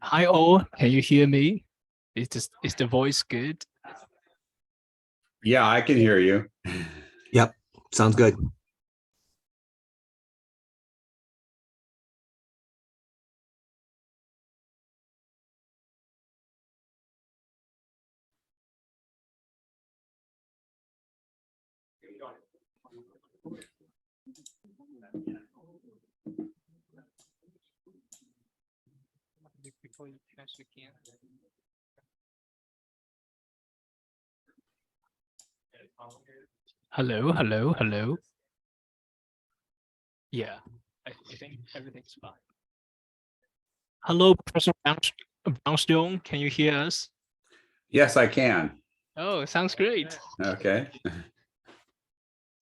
Hi all, can you hear me? Is the voice good? Yeah, I can hear you. Yep, sounds good. Hello, hello, hello. Yeah, I think everything's fine. Hello, Professor Brownstone, can you hear us? Yes, I can. Oh, sounds great. Okay.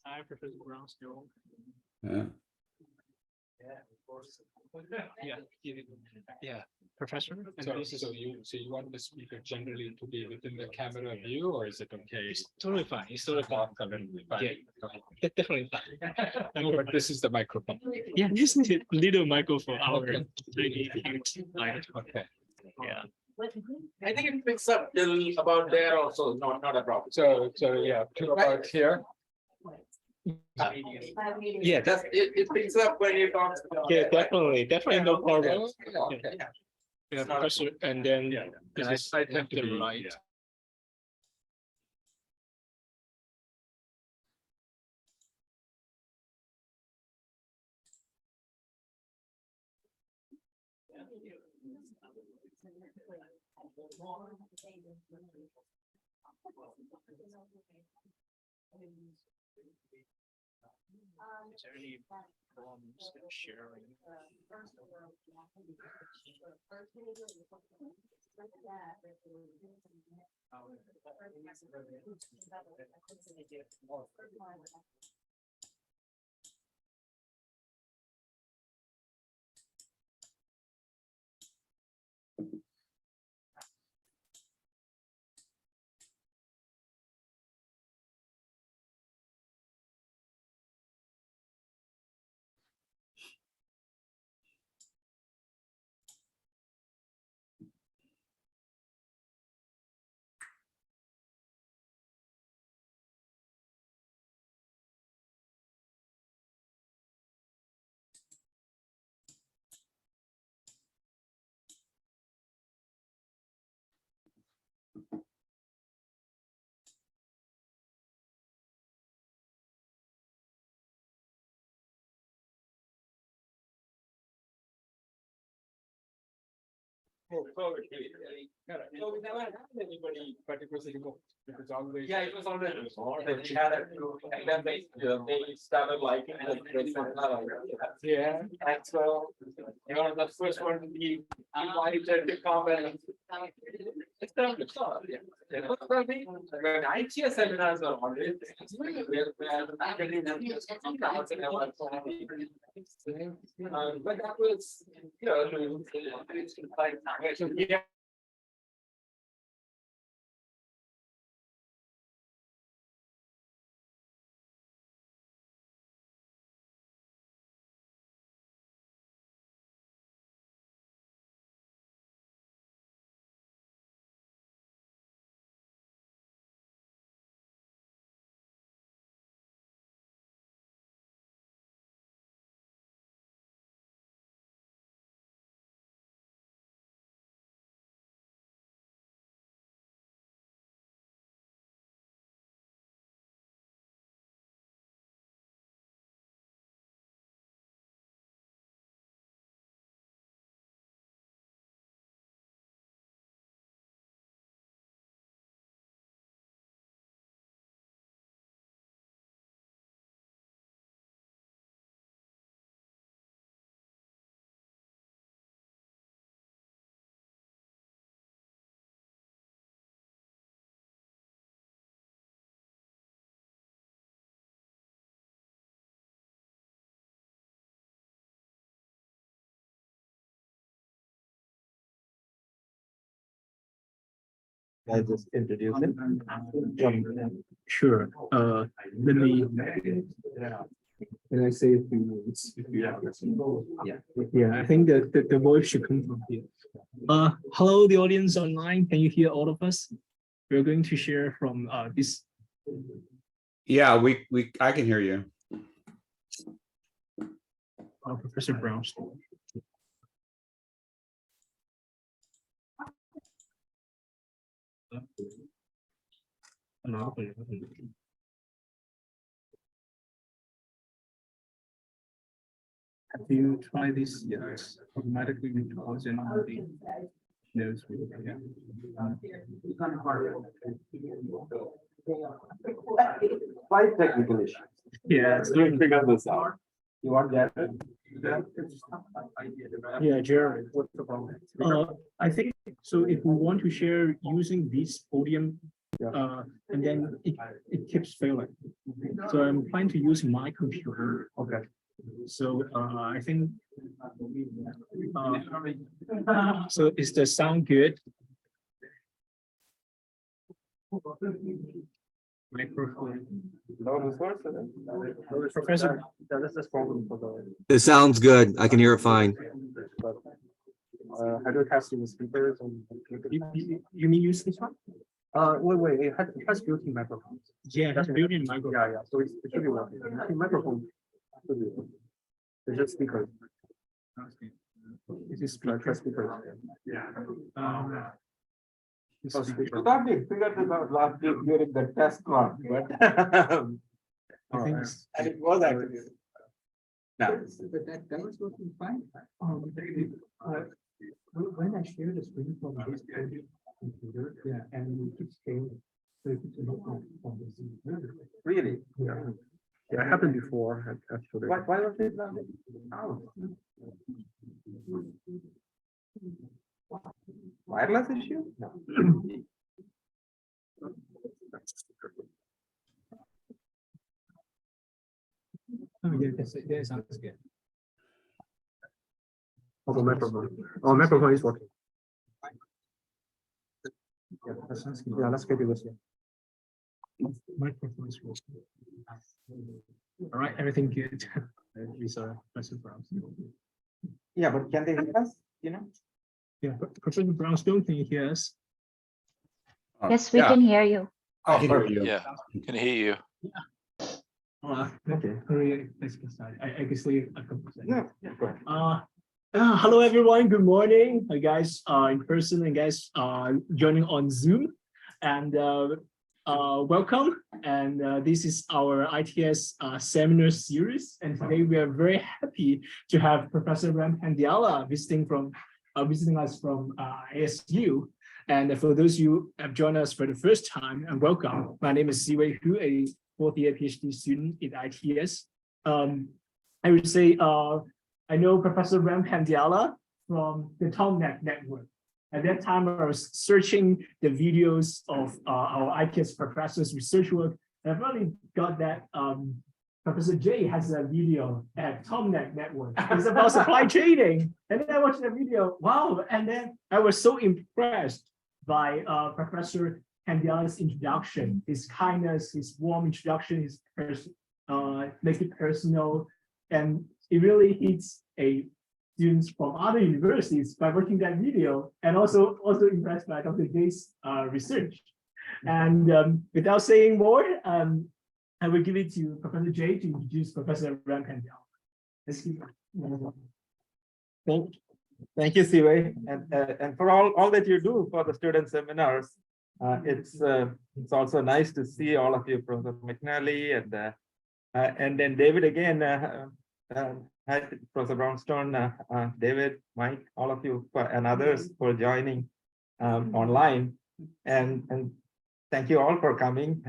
Hi, Professor Brownstone. Yeah. Yeah, Professor. So you want the speaker generally to be within the camera view, or is it okay? It's totally fine. It's totally fine. Yeah, definitely fine. No, but this is the microphone. Yeah, this is a little microphone. Okay. Okay. Yeah. I think it picks up till about there also, not a problem. So yeah, to about here. Yeah, Just it picks up when you talk. yeah, definitely, no problem. Okay. Yeah, Professor, and then this I- is I tend to the be, right. yeah. Is there any problems in sharing? No, we never had anybody particularly go. It was always. Yeah, it was already they chatted and then they started liking it. Yeah. And so you know the first one to be invited to come and it's time to start. Yeah. When ITS seminars are always but that was yeah. I just introduce it. Sure. Let me Can I say a few words? Yeah, I think that the voice should come from here. Hello, the audience online. Can you hear all of us? We're going to share from this. Yeah, I can hear you. Professor Brown's. Have you tried this? Yes, automatically because in the notes. Yeah. Five technical issues. Yeah. We'll figure this out. You want that? Yeah, Jared, what's the problem? I think so. If we want to share using this podium, and then it keeps failing. So I'm planning to use my computer. Okay. So I think. So is the sound good? Microphone. No resources. Professor. That's the problem for the. It sounds good. I can hear it fine. How do you test the speakers and? You mean use this one? Wait, it has built-in microphones. Yeah, that's built-in microphone. Yeah, so it should be working. I think microphone should be working. It's just speakers. This is Try speakers. We thought we figured this out last week during the test run, but. I think And it was actually. No. But that was working fine. When I share the screen from this computer, and we keep scaling, so it's not from this. Really? Yeah. Yeah, it happened before, actually. Why was it not? Oh. Wireless issue? No. Oh, yeah, that sounds good. Oh, the microphone. Oh, microphone is working. Yeah, let's get this. Microphone is working. All right, everything good. We saw Professor Brown. Yeah, but can they hear us? You know? Yeah, Professor Brownstone, can you hear us? Yes, we Yeah, can hear you. I can hear you. Yeah, can hear you. Okay, hurry, let's get started. I can see a couple of seconds. Yeah, go ahead. Hello everyone, good morning, guys in person and guys joining on Zoom, and welcome. And this is our ITS seminar series, and today we are very happy to have Professor Pendyala visiting us from ASU. And for those of you who have joined us for the first time, and welcome. My name is Siwei Hu, a fourth-year PhD student in ITS. I would say I know Professor Pendyala from the TomNet network. At that time, I was searching the videos of our ITS professors' research work, and I finally got that Professor J has a video at TomNet network. It's about supply trading. And then I watched the video, wow, and then I was so impressed by Professor Pendyala's introduction, his kindness, his warm introduction, his make it personal, and it really hits students from other universities by watching that video, and also impressed by Dr. J's research. And without saying more, I will give it to Professor J to introduce Professor Pendyala. Thank you, Siwei, and for all that you do for the student seminars. It's also nice to see all of you, Professor McNally, and then David again, Professor Brownstone, David, Mike, all of you and others for joining online, and thank you all for coming.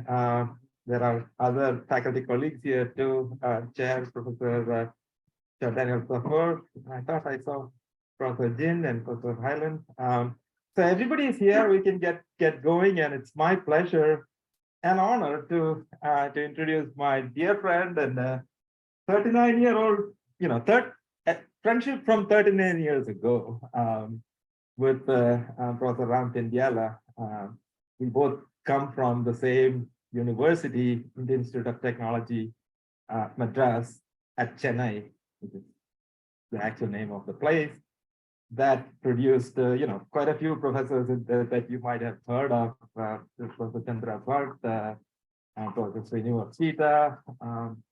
There are other faculty colleagues here too, Chair Professor Daniel Zafar. I thought I saw Professor Jin and Professor Highland. So everybody is here. We can get going, and it's my pleasure and honor to introduce my dear friend and 39-year-old, friendship from 39 years ago with Professor Pendyala. We both come from the same university, Indian Institute of Technology, Madras. at Chennai, which is the actual name of the place, that produced, quite a few professors that you might have heard of. Professor Chandra Bhatt, Professor Srinivas Sita,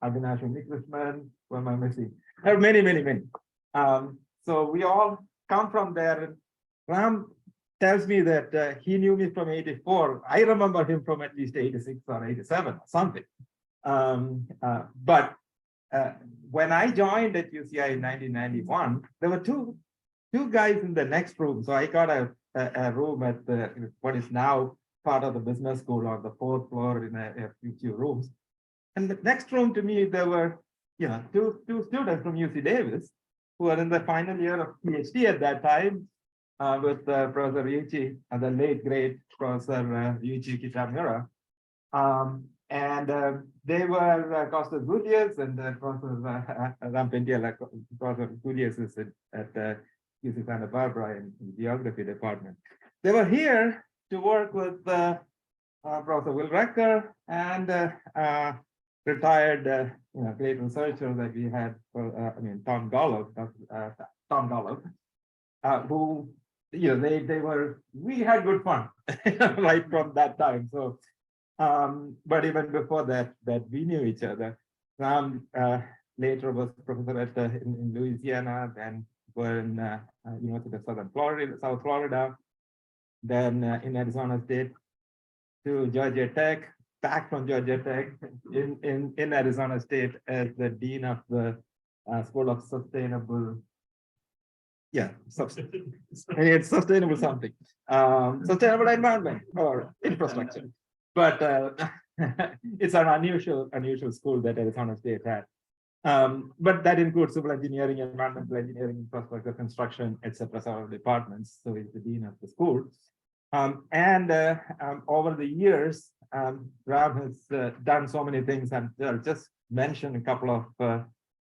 Avinash Nikrishnan, who am I missing? There are many, many, many. So we all come from there. And Ram tells me that he knew me from '84. I remember him from at least '86 or '87 or something. But when I joined at UCI in 1991, there were two guys in the next room. So I got a room at what is now part of the business school on the 4th floor in a few rooms. And the next room to me, there were, two students from UC Davis who were in the final year of PhD at that time with Professor Ryuichi and the late great Professor Ryuichi Kitamura. And they were Costas Goudias and Professor Pendyala. Professor Goudias is at UC Santa Barbara in the geography department. They were here to work with Professor Will Recker and retired, great researcher that we had, Tom Golub, who, we had good fun right from that time. So, but even before that we knew each other. Ram later was professor at in Louisiana, then were in University of South Florida, then in Arizona State to Georgia Tech, back from Georgia Tech in Arizona State as the dean of the School of Sustainable. It's sustainable something, sustainable environment or infrastructure. But it's an unusual school that Arizona State had. But that includes civil engineering, environmental engineering, infrastructure, construction, etc. several departments. So he's the dean of the school. And over the years, Ram has done so many things, and I'll just mention a couple of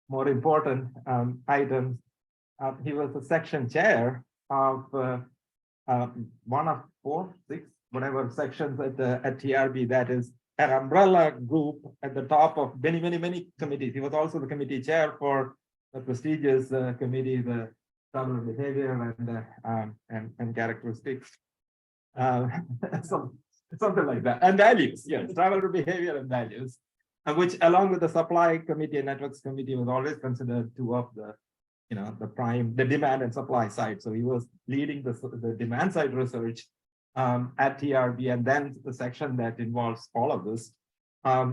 more important items. He was the section chair of one of 4, 6, whatever sections at TRB, that is an umbrella group at the top of many, many, many committees. He was also the committee chair for the prestigious committee, the traveler behavior and characteristics. Something like that, and values, yes, traveler behavior and values, which along with the supply committee and networks committee was always considered two of the, the demand and supply side. So he was leading the demand side research at TRB, and then the section that involves all of this.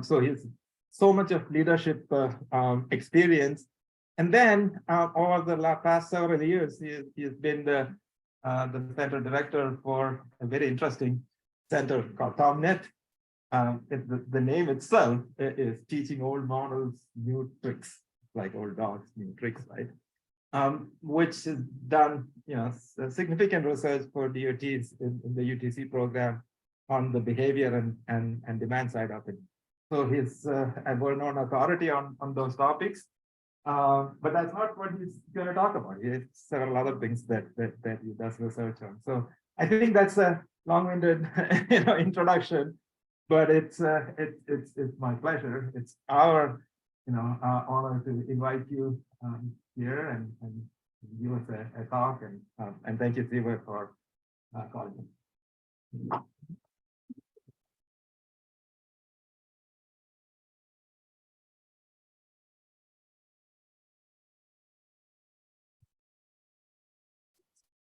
So he's so much of leadership experience. And then over the past several years, he's been the center director for a very interesting center called TomNet. The name itself is teaching old models new tricks, like old dogs, new tricks, right? Which has done, significant research for DOTs in the UTC program on the behavior and demand side of it. So he's a well-known authority on those topics. But that's not what he's going to talk about. He has several other things that he does research on. So I think that's a long-winded, introduction. But it's my pleasure. It's our, honor to invite you here and give us a talk. And thank you, Ziva, for calling me.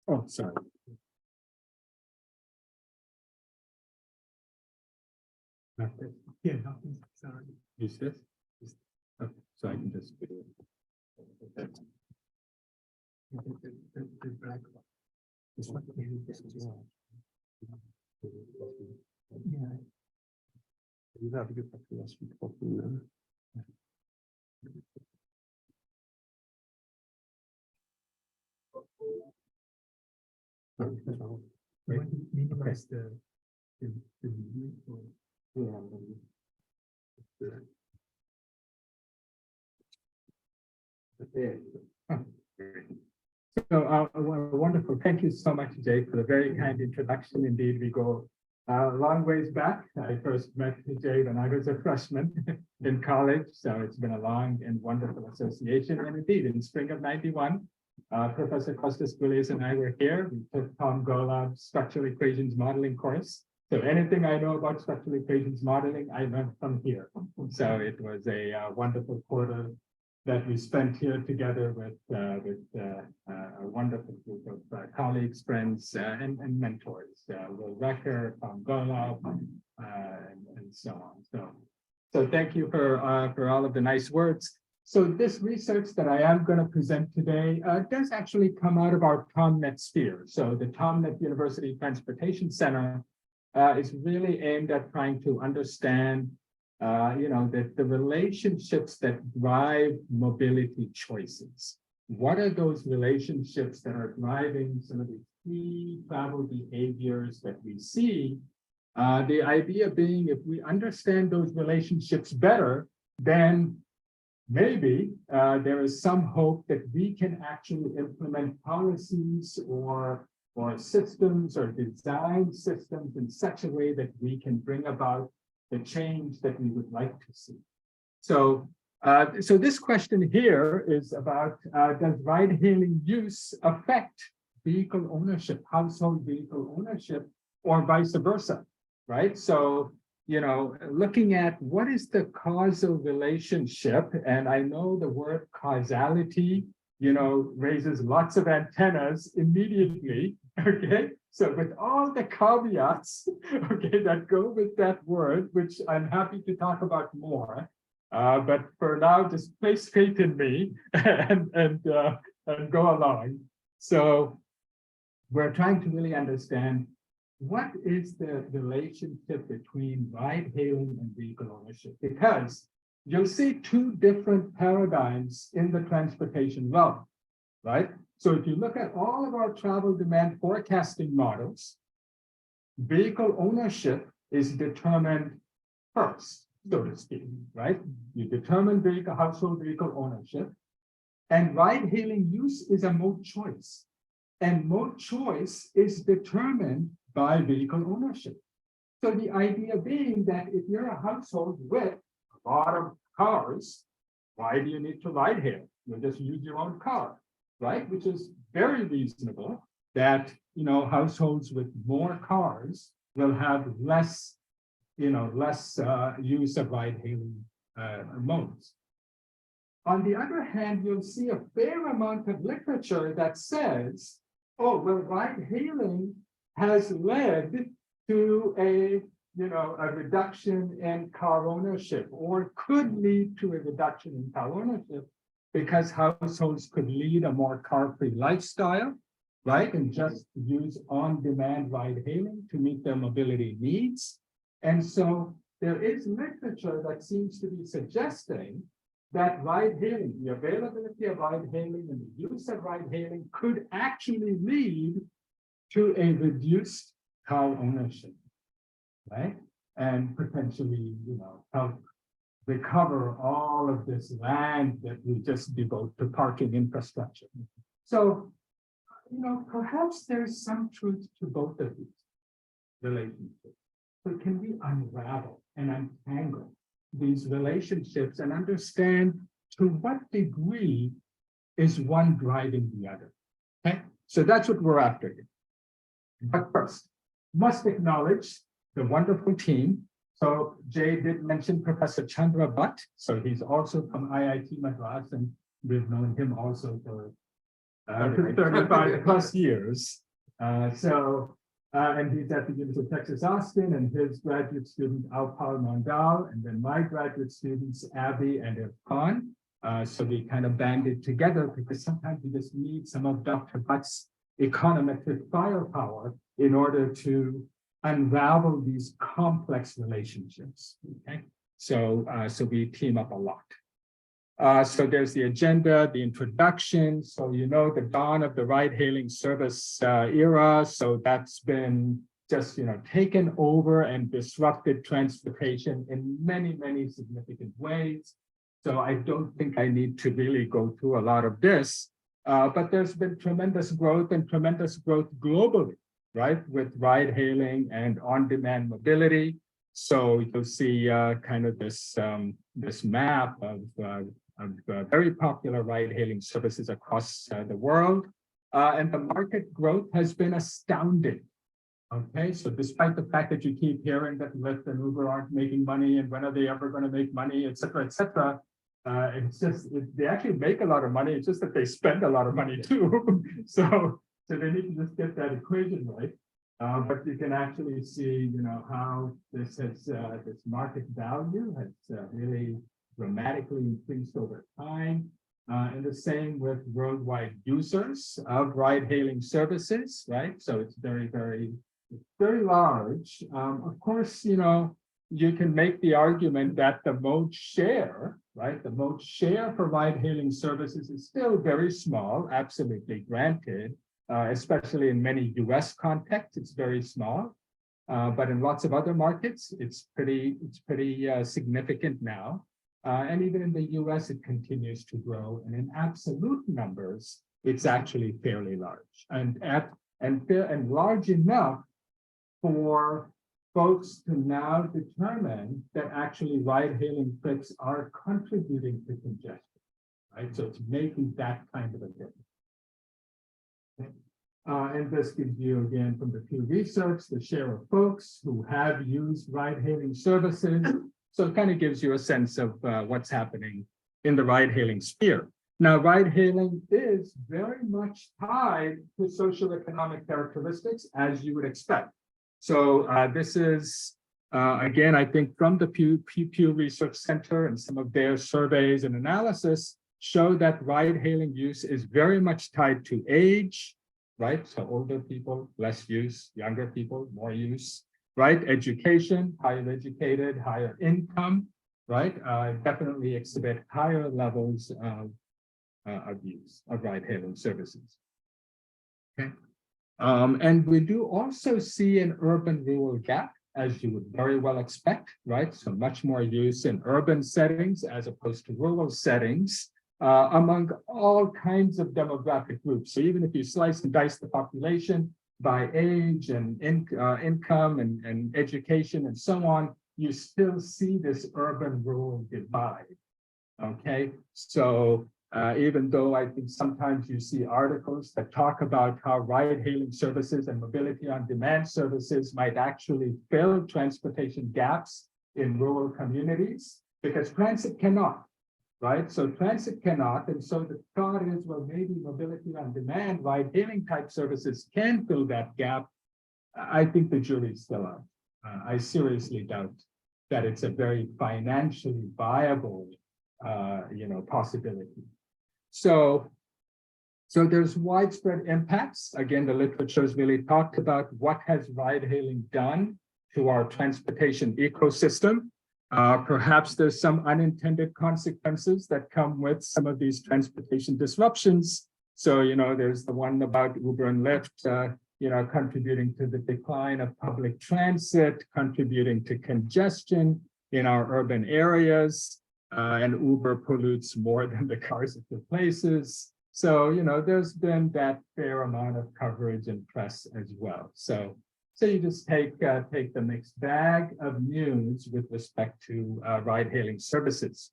Oh, sorry. Yeah, sorry. Use this? Oh, so I can just. Minimize the So wonderful. Thank you so much, Jay, for the very kind introduction. Indeed, we go long ways back. I first met Jay when I was a freshman in college, so it's been a long and wonderful association. And indeed, in spring of '91, Professor Costas Goulias and I were here. We took Tom Golub's structural equations modeling course. So anything I know about structural equations modeling, I learned from here. So it was a wonderful quarter that we spent here together with a wonderful group of colleagues, friends, and mentors. Will Recker, Tom Golub, and so on. So thank you for all of the nice words. So this research that I am going to present today does actually come out of our TomNet sphere. So the TomNet University Transportation Center is really aimed at trying to understand the relationships that drive mobility choices. What are those relationships that are driving some of the key travel behaviors that we see? The idea being, if we understand those relationships better, then maybe there is some hope that we can actually implement policies or systems or design systems in such a way that we can bring about the change that we would like to see. So this question here is about, does ride-hailing use affect vehicle ownership, household vehicle ownership, or vice versa, right? So, looking at what is the causal relationship, and I know the word causality, raises lots of antennas immediately, okay? So with all the caveats, okay, that go with that word, which I'm happy to talk about more, but for now, just place faith in me and go along. So we're trying to really understand what is the relationship between ride-hailing and vehicle ownership, because you'll see two different paradigms in the transportation realm, right? So if you look at all of our travel demand forecasting models, vehicle ownership is determined first, so to speak, right? You determine household vehicle ownership, and ride-hailing use is a mode choice. And mode choice is determined by vehicle ownership. So the idea being that if you're a household with a lot of cars, why do you need to ride hail? You'll just use your own car, right? Which is very reasonable that, households with more cars will have less use of ride-hailing modes. On the other hand, you'll see a fair amount of literature that says, oh, well, ride-hailing has led to a reduction in car ownership, or could lead to a reduction in car ownership because households could lead a more car-free lifestyle, right? And just use on-demand ride-hailing to meet their mobility needs. And so there is literature that seems to be suggesting that ride-hailing, the availability of ride-hailing and the use of ride-hailing could actually lead to a reduced car ownership, right? And potentially, help recover all of this land that we just devote to parking infrastructure. So, perhaps there's some truth to both of these relationships. But can we unravel and untangle these relationships and understand to what degree is one driving the other? Okay, so that's what we're after here. But first, must acknowledge the wonderful team. So Jay did mention Professor Chandra Bhatt. So he's also from IIT Madras, and we've known him also for 35 plus years. And he's at the University of Texas, Austin, and his graduate student, Alpal Mandal, and then my graduate students, Abby and Irfan. So we kind of banded together because sometimes we just need some of Dr. Bhatt's econometric firepower in order to unravel these complex relationships. Okay, so we team up a lot. So there's the agenda, the introduction. So the dawn of the ride-hailing service era. So that's been just taken over and disrupted transportation in many, many significant ways. So I don't think I need to really go through a lot of this. But there's been tremendous growth globally. right, with ride hailing and on-demand mobility. So you'll see kind of this map of very popular ride-hailing services across the world. And the market growth has been astounding. Okay, so despite the fact that you keep hearing that Lyft and Uber aren't making money and when are they ever going to make money, et cetera, it's just, they actually make a lot of money. It's just that they spend a lot of money too. So they need to just get that equation right. But you can actually see, how this has, this market value has really dramatically increased over time. And the same with worldwide users of ride-hailing services, right? So it's very, very large. Of course, you can make the argument that the mode share, right? The mode share for ride-hailing services is still very small, absolutely granted, especially in many US contexts, it's very small. But in lots of other markets, it's pretty significant now. And even in the US, it continues to grow. And in absolute numbers, it's actually fairly large and large enough for folks to now determine that actually ride-hailing trips are contributing to congestion, right? So it's making that kind of a difference. Okay. And this gives you, again, from the Pew Research, the share of folks who have used ride-hailing services. So it kind of gives you a sense of what's happening in the ride-hailing sphere. Now, ride-hailing is very much tied to socioeconomic characteristics, as you would expect. So this is, again, I think from the Pew Research Center and some of their surveys and analysis show that ride-hailing use is very much tied to age, right? So older people, less use, younger people, more use, right? Education, higher educated, higher income, right? Definitely exhibit higher levels of use of ride-hailing services. Okay. And we do also see an urban-rural gap, as you would very well expect, right? So much more use in urban settings as opposed to rural settings among all kinds of demographic groups. So even if you slice and dice the population by age and income and education and so on, you still see this urban-rural divide, okay? So even though I think sometimes you see articles that talk about how ride-hailing services and mobility-on-demand services might actually fill transportation gaps in rural communities, because transit cannot, right? So transit cannot, and so the thought is, well, maybe mobility-on-demand, ride-hailing type services can fill that gap. I think the jury's still out. I seriously doubt that it's a very financially viable, possibility. So there's widespread impacts. Again, the literature's really talked about what has ride-hailing done to our transportation ecosystem. Perhaps there's some unintended consequences that come with some of these transportation disruptions. So, there's the one about Uber and Lyft, contributing to the decline of public transit, contributing to congestion in our urban areas. And Uber pollutes more than the cars it replaces. So, there's been that fair amount of coverage and press as well. So you just take the mixed bag of news with respect to ride-hailing services.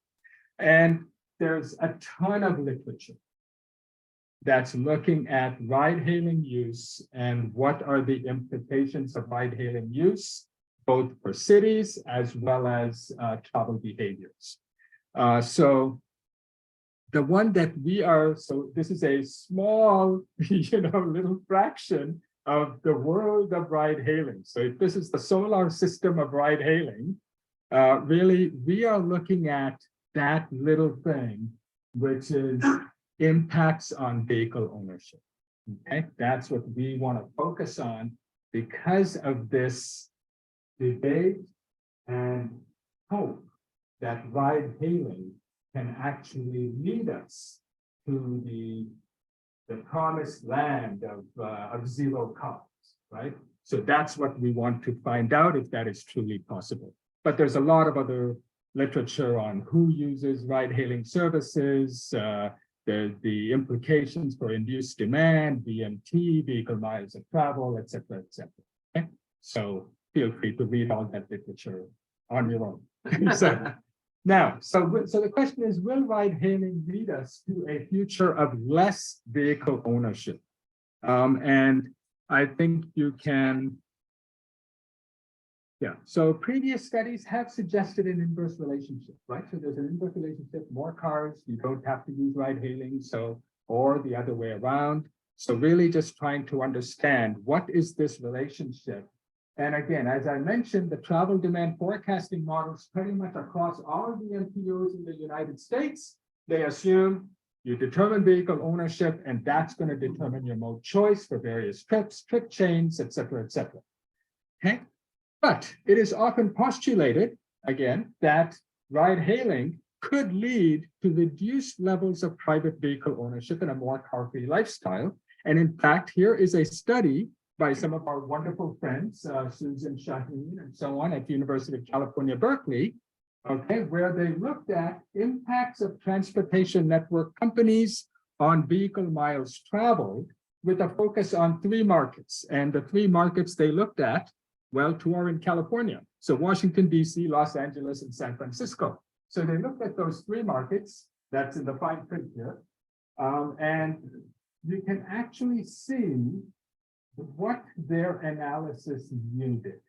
And there's a ton of literature that's looking at ride-hailing use and what are the implications of ride-hailing use, both for cities as well as travel behaviors. So the one that so this is a small, little fraction of the world of ride-hailing. So if this is the solar system of ride-hailing, really, we are looking at that little thing, which is impacts on vehicle ownership. Okay, that's what we want to focus on because of this debate and hope that ride-hailing can actually lead us to the promised land of zero cost, right? So that's what we want to find out if that is truly possible. But there's a lot of other literature on who uses ride-hailing services. the implications for induced demand, VMT, vehicle miles of travel, et cetera, et cetera. Okay? So feel free to read all that literature on your own. So the question is, will ride hailing lead us to a future of less vehicle ownership? And I think you can. Yeah, so previous studies have suggested an inverse relationship, right? So there's an inverse relationship, more cars, you don't have to use ride hailing, so, or the other way around. So really just trying to understand what is this relationship. And again, as I mentioned, the travel demand forecasting models pretty much across all the MPOs in the United States, they assume you determine vehicle ownership, and that's going to determine your mode choice for various trips, trip chains, et cetera, et cetera. Okay. But it is often postulated, again, that ride hailing could lead to reduced levels of private vehicle ownership and a more car-free lifestyle. And in fact, here is a study by some of our wonderful friends, Susan Shaheen and so on at the University of California, Berkeley, okay, where they looked at impacts of transportation network companies on vehicle miles traveled with a focus on 3 markets. And the 3 markets they looked at, well, 2 are in California. So Washington, DC, Los Angeles, and San Francisco. So they looked at those 3 markets, that's in the fine print here. And you can actually see what their analysis yielded,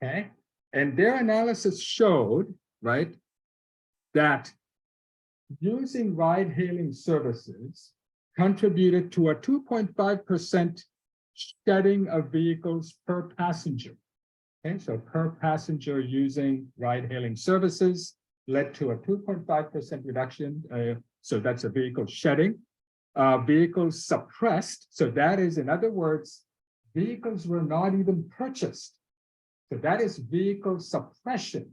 okay? And their analysis showed, right, that using ride-hailing services contributed to a 2.5% shedding of vehicles per passenger. Okay, so per passenger using ride-hailing services led to a 2.5% reduction. So that's a vehicle shedding. Vehicles suppressed. So that is, in other words, vehicles were not even purchased. So that is vehicle suppression.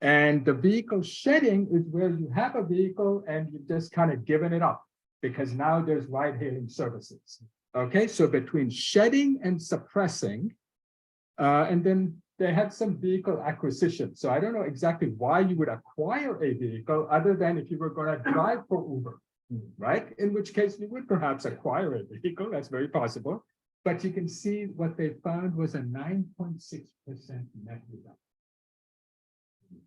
And the vehicle shedding is where you have a vehicle and you've just kind of given it up because now there's ride-hailing services. Okay, so between shedding and suppressing, and then they had some vehicle acquisition. So I don't know exactly why you would acquire a vehicle other than if you were going to drive for Uber, right? In which case you would perhaps acquire a vehicle, that's very possible. But you can see what they found was a 9.6% net reduction.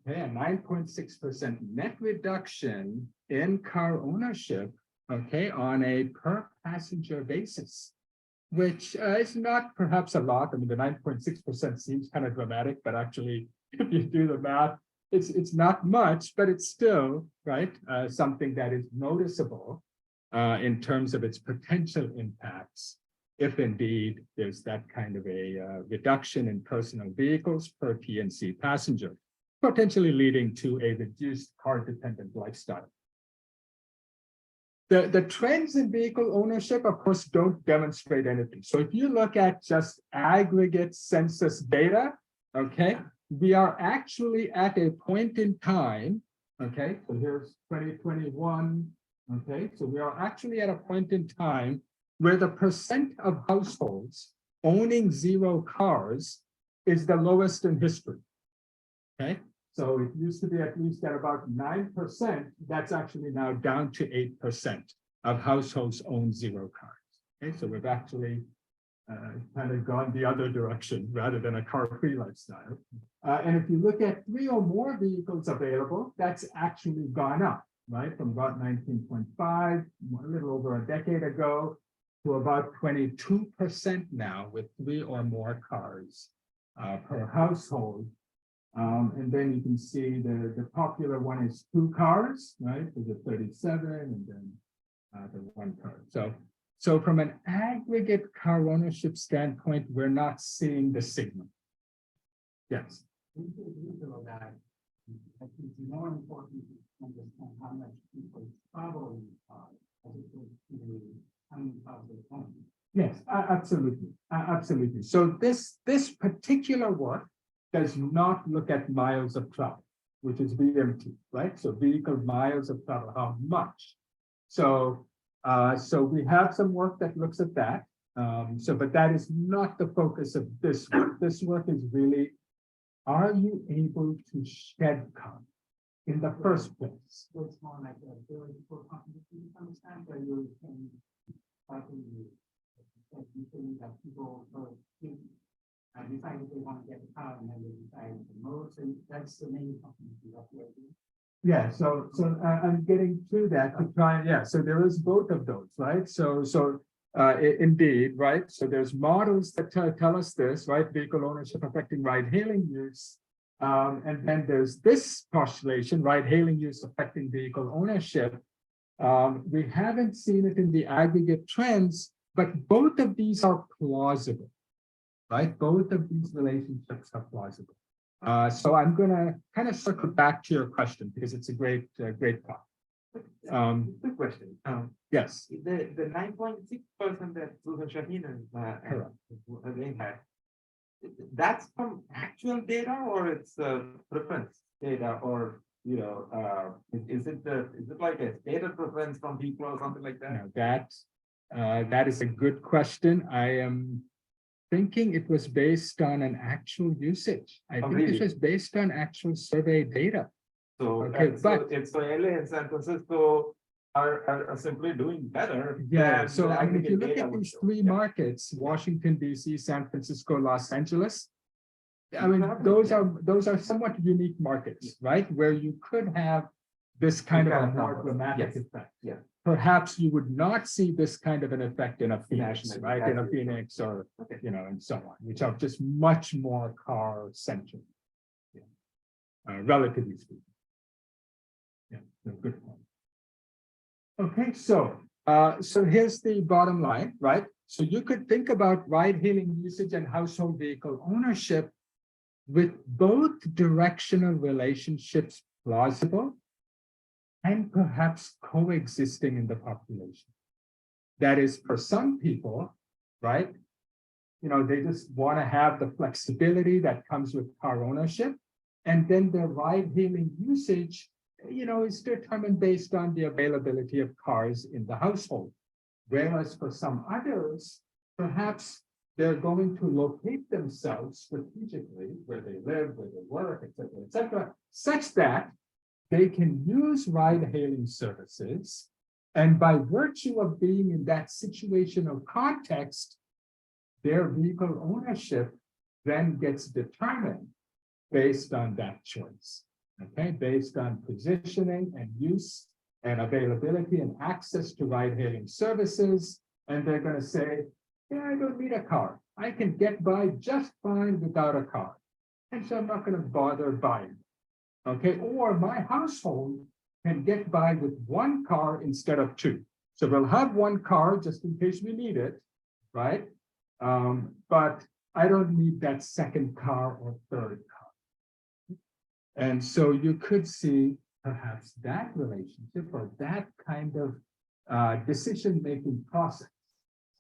Okay, a 9.6% net reduction in car ownership, okay, on a per passenger basis, which is not perhaps a lot. I mean, the 9.6% seems kind of dramatic, but actually, if you do the math, it's not much, but it's still, right, something that is noticeable in terms of its potential impacts, if indeed there's that kind of a reduction in personal vehicles per TNC passenger, potentially leading to a reduced car-dependent lifestyle. The trends in vehicle ownership, of course, don't demonstrate anything. So if you look at just aggregate census data, okay, we are actually at a point in time, okay, so here's 2021, okay, so we are actually at a point in time where the percent of households owning 0 cars is the lowest in history, okay? So it used to be at least at about 9%. That's actually now down to 8% of households own 0 cars. Okay, so we've actually kind of gone the other direction rather than a car-free lifestyle. And if you look at 3 or more vehicles available, that's actually gone up, right? From about 19.5, a little over a decade ago, to about 22% now with 3 or more cars per household. And then you can see the popular one is 2 cars, right? There's a 37 and then the 1 car. So from an aggregate car ownership standpoint, we're not seeing the signal. Yes. I think it's more important to understand how much people travel in the car as opposed to how many cars they own. Yes, absolutely. Absolutely. So this particular work does not look at miles of travel, which is VMT, right? So vehicle miles of travel, how much? So we have some work that looks at that. But that is not the focus of this work. This work is really, are you able to shed carbon in the first place? So it's more like a ability for companies to understand what's the name of the operating? Yeah, so I'm getting to that to try, yeah, so there is both of those, right? Indeed, right? So there's models that tell us this, right? Vehicle ownership affecting ride-hailing use. And then there's this postulation, ride-hailing use affecting vehicle ownership. We haven't seen it in the aggregate trends, but both of these are plausible, right? Both of these relationships are plausible. So I'm gonna kind of circle back to your question because it's a great thought. Quick question. Yes. The 9.6% that Susan Shaheen and they had, that's from actual data or it's preference data, or is it like a stated preference from people or something like that? No, that is a good question. I am thinking it was based on an actual usage. I think really? this was based on actual survey data. So, Okay, but it's so LA and San Francisco are simply doing better. yeah, than so the I mean, if you aggregate look data at would these show. three Yeah. markets, Washington, DC, San Francisco, Los Angeles. I mean, Exactly. those are somewhat unique markets, right? Where you could have this kind of a more numbers. dramatic Yes. effect. Yeah. Perhaps you would not see this kind of an effect in a Phoenix, Nationally, right? In a absolutely. Phoenix or, Okay. and so on, which are just much more car centric. Yeah. Relatively speaking. Yeah, no, good point. Okay, so here's the bottom line, right? So you could think about ride-hailing usage and household vehicle ownership with both directional relationships plausible and perhaps coexisting in the population. That is, for some people, right? They just want to have the flexibility that comes with car ownership. And then their ride-hailing usage, is determined based on the availability of cars in the household. Whereas for some others, perhaps they're going to locate themselves strategically where they live, where they work, et cetera, such that they can use ride-hailing services. And by virtue of being in that situational context, their vehicle ownership then gets determined based on that choice, okay? Based on positioning and use and availability and access to ride-hailing services. And they're going to say, yeah, I don't need a car. I can get by just fine without a car. And so I'm not going to bother buying. Okay, or my household can get by with one car instead of two. So we'll have one car just in case we need it, right? But I don't need that second car or third car. And so you could see perhaps that relationship or that kind of decision-making process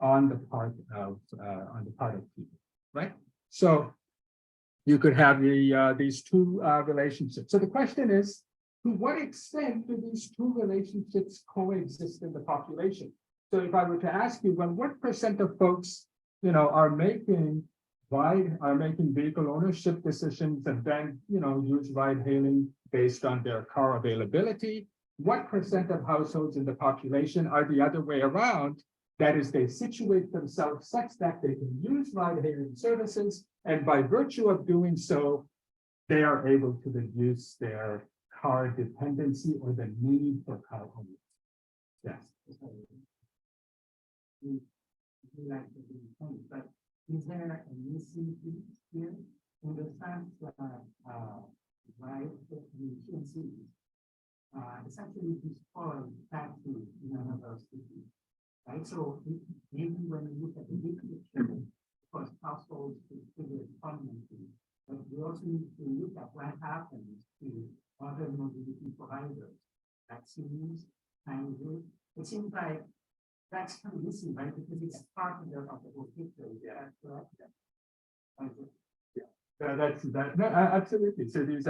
on the part of people, right? So you could have these two relationships. So the question is, to what extent do these two relationships coexist in the population? So if I were to ask you, well, what percent of folks, are making vehicle ownership decisions and then, use ride-hailing based on their car availability? What percent of households in the population are the other way around? That is, they situate themselves such that they can use ride-hailing services, and by virtue of doing so, they are able to reduce their car dependency or the need for car ownership. Yes. But is there a missing piece here in the sense that right efficiency it's actually destroyed factory in another city, right? So maybe when you look at the big picture, of course, households to figure permanently, but we also need to look at what happens to other mobility providers, vaccines, transit. It seems like that's kind of missing, right? Because it's part of the whole picture. Yeah, correct. No, absolutely. So these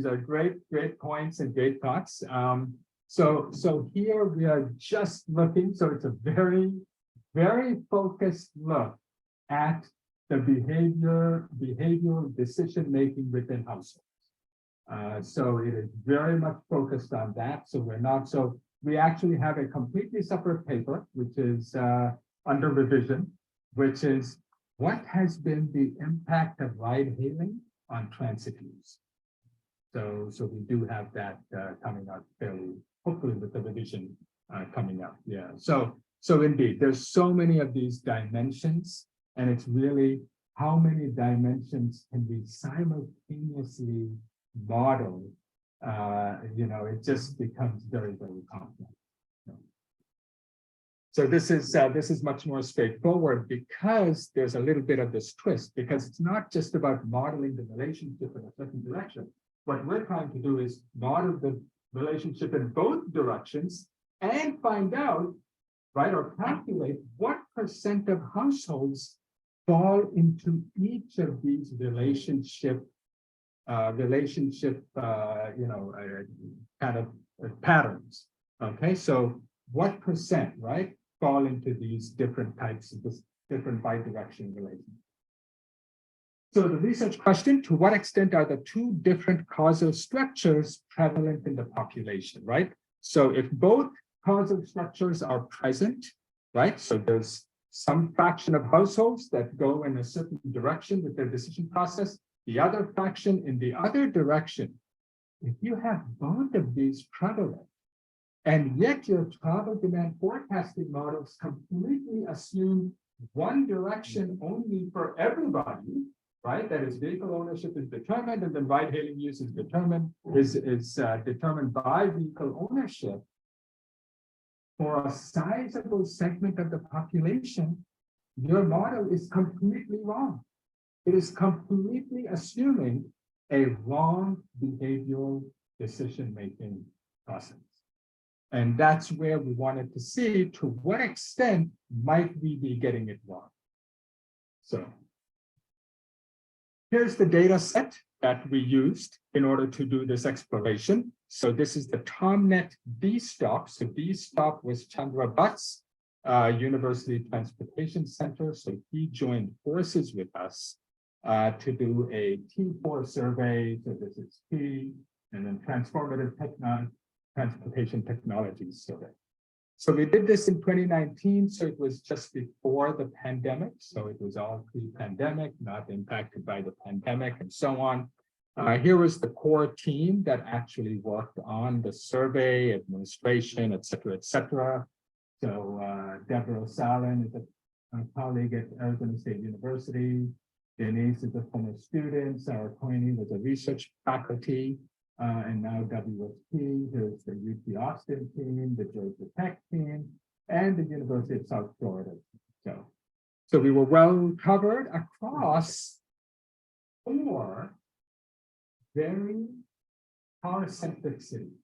are great points and great thoughts. So here we are just looking. So it's a very focused look at the behavioral decision making within households. So it is very much focused on that. So we actually have a completely separate paper, which is under revision, which is what has been the impact of ride hailing on transit use. So we do have that coming out fairly, hopefully with the revision coming up. Yeah. So indeed, there's so many of these dimensions, and it's really how many dimensions can we simultaneously model? It just becomes very, very complex. So this is much more straightforward because there's a little bit of this twist, because it's not just about modeling the relationship in a certain direction. What we're trying to do is model the relationship in both directions and find out, right, or calculate what % of households fall into each of these relationship kind of patterns. Okay, so what %, right, fall into these different types of this different bidirectional relations? So the research question: to what extent are the two different causal structures prevalent in the population, right? So if both causal structures are present, right? So there's some fraction of households that go in a certain direction with their decision process, the other fraction in the other direction. If you have both of these prevalent, and yet your travel demand forecasting models completely assume one direction only for everybody, right? That is, vehicle ownership is determined, and then ride-hailing use is determined by vehicle ownership. For a sizable segment of the population, your model is completely wrong. It is completely assuming a wrong behavioral decision-making process. And that's where we wanted to see to what extent might we be getting it wrong. So here's the data set that we used in order to do this exploration. So this is the TomNet D-Stop. So D-Stop was Chandra Bhatt's University Transportation Center. So he joined forces with us to do a T4 survey. So this is T, and then transformative transportation technologies survey. So we did this in 2019. So it was just before the pandemic. So it was all pre-pandemic, not impacted by the pandemic and so on. Here was the core team that actually worked on the survey, administration, et cetera, et cetera. So Deborah Salin is a colleague at Arizona State University. Denise is a former student. Sarah Coiney was a research faculty, and now WSP. Here's the UT Austin team, the Georgia Tech team, and the University of South Florida. So we were well covered across 4 very car-centric cities.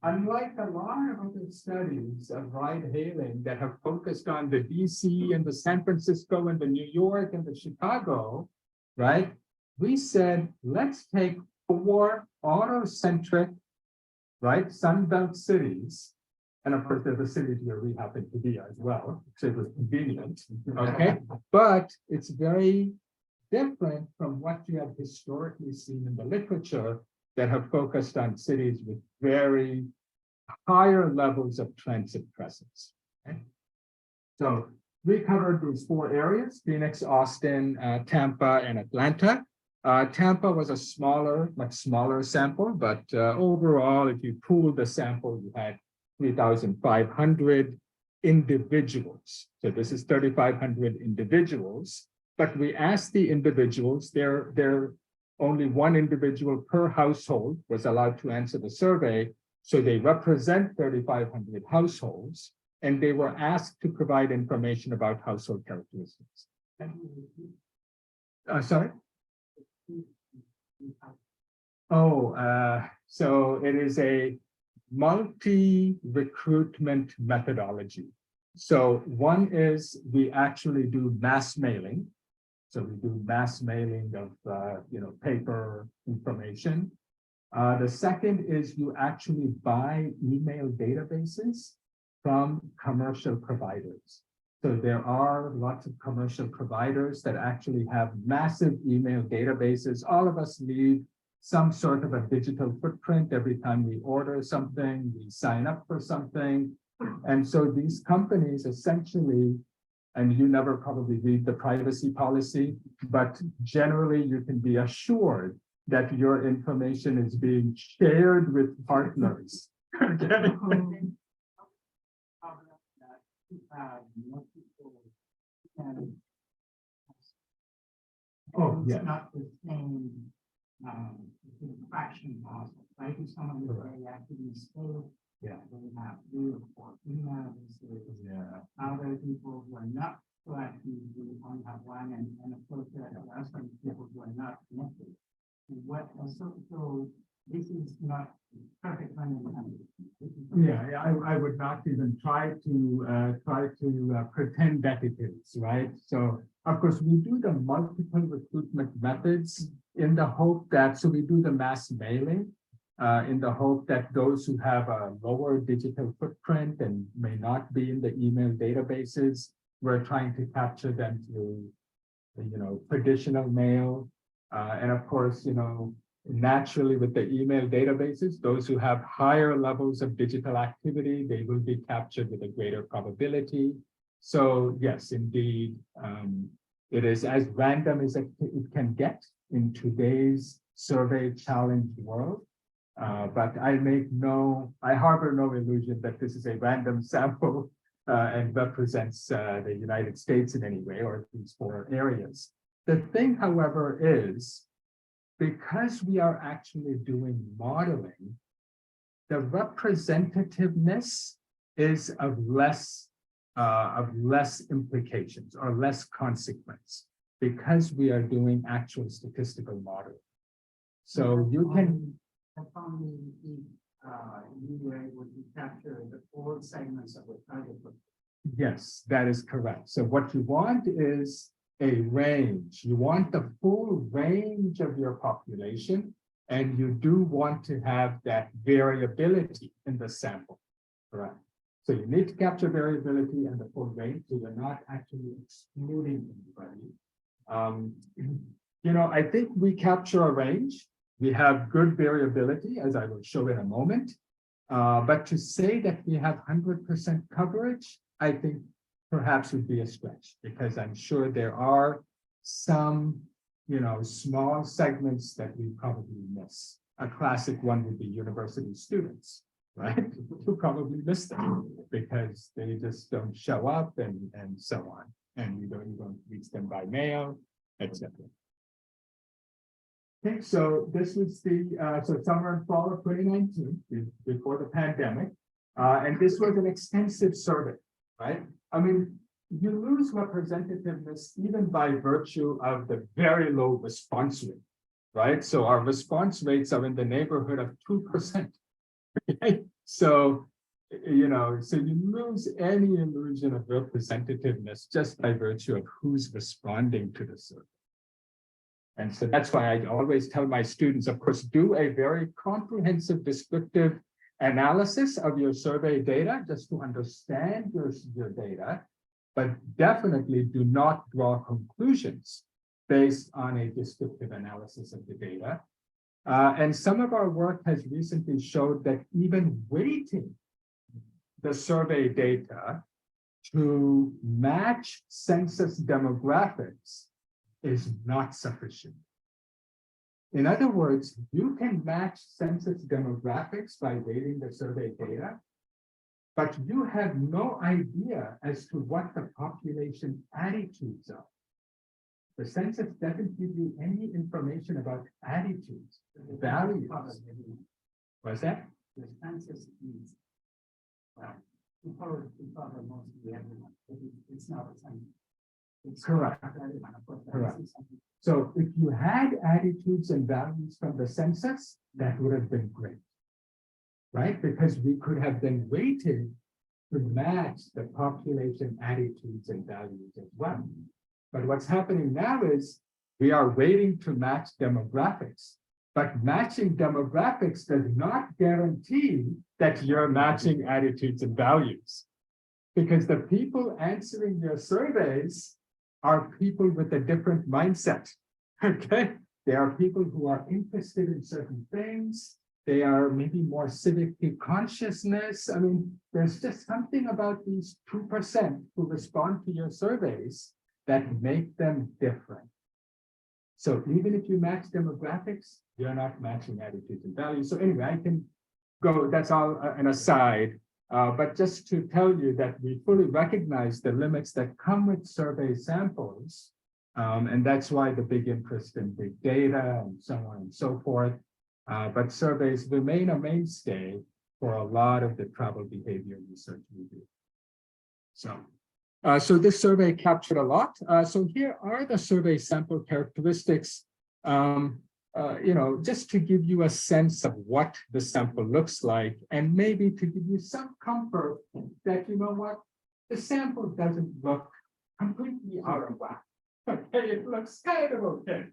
Unlike a lot of other studies of ride-hailing that have focused on the DC and the San Francisco and the New York and the Chicago, right? We said, let's take 4 auto-centric, right, Sunbelt cities. And of course, they're the cities where we happen to be as well. So it was convenient, okay? But it's very different from what you have historically seen in the literature that have focused on cities with very higher levels of transit presence. Okay? So we covered these 4 areas: Phoenix, Austin, Tampa, and Atlanta. Tampa was a much smaller sample, but overall, if you pooled the sample, you had 3,500 individuals. So this is 3,500 individuals. But we asked the individuals, they're only 1 individual per household was allowed to answer the survey. So they represent 3,500 households, and they were asked to provide information about household characteristics. Sorry? So it is a multi-recruitment methodology. So one is we actually do mass mailing. So we do mass mailing of paper information. The second is you actually buy email databases from commercial providers. So there are lots of commercial providers that actually have massive email databases. All of us need some sort of a digital footprint every time we order something, we sign up for something. And so these companies essentially, and you never probably read the privacy policy, but generally you can be assured that your information is being shared with partners. Okay? Oh, It's yeah. not the same, fraction possible, right? If someone is very active in space, Yeah. they have 3 or 4 emails, Yeah. other people who are not so active, we only have 1, and of course, there are some people who are not connected. And so this is not perfect random. Yeah, I would not even try to pretend that it is, right? So of course, we do the multiple recruitment methods in the hope that, so we do the mass mailing in the hope that those who have a lower digital footprint and may not be in the email databases, we're trying to capture them through, traditional mail. And of course, naturally with the email databases, those who have higher levels of digital activity, they will be captured with a greater probability. So yes, indeed, it is as random as it can get in today's survey challenged world. But I harbor no illusion that this is a random sample and represents the United States in any way, or these 4 areas. The thing, however, is because we are actually doing modeling, the representativeness is of less implications or less consequence because we are doing actual statistical modeling. So you can. You were able to capture the 4 segments of the target. Yes, that is correct. So what you want is a range. You want the full range of your population, and you do want to have that variability in the sample, correct? So you need to capture variability and the full range, so you're not actually excluding anybody. I think we capture a range. We have good variability, as I will show in a moment. But to say that we have 100% coverage, I think perhaps would be a stretch, because I'm sure there are some, small segments that we probably miss. A classic one would be university students, right? Who probably miss them because they just don't show up and so on. And you don't reach them by mail, etc. Okay, so this was so summer and fall of 2019, before the pandemic. And this was an extensive survey, right? I mean, you lose representativeness even by virtue of the very low response rate, right? So our response rates are in the neighborhood of 2%. Okay? So you lose any illusion of representativeness just by virtue of who's responding to the survey. And so that's why I always tell my students, of course, do a very comprehensive descriptive analysis of your survey data just to understand your data, but definitely do not draw conclusions based on a descriptive analysis of the data. And some of our work has recently showed that even weighting the survey data to match census demographics is not sufficient. In other words, you can match census demographics by weighting the survey data, but you have no idea as to what the population attitudes are. The census doesn't give you any information about attitudes, values. What's that? The census is people mostly everyone. It's not a census. It's correct. Correct. So if you had attitudes and values from the census, that would have been great, right? Because we could have then weighted to match the population attitudes and values as well. But what's happening now is we are waiting to match demographics, but matching demographics does not guarantee that you're matching attitudes and values, because the people answering your surveys are people with a different mindset, okay? They are people who are interested in certain things. They are maybe more civically consciousness. I mean, there's just something about these 2% who respond to your surveys that make them different. So even if you match demographics, you're not matching attitudes and values. So anyway, I can go, that's all an aside. But just to tell you that we fully recognize the limits that come with survey samples. And that's why the big interest in big data and so on and so forth. But surveys remain a mainstay for a lot of the travel behavior research we do. So this survey captured a lot. So here are the survey sample characteristics, just to give you a sense of what the sample looks like, and maybe to give you some comfort that, you know what, the sample doesn't look completely out of whack. Okay, it looks kind of okay.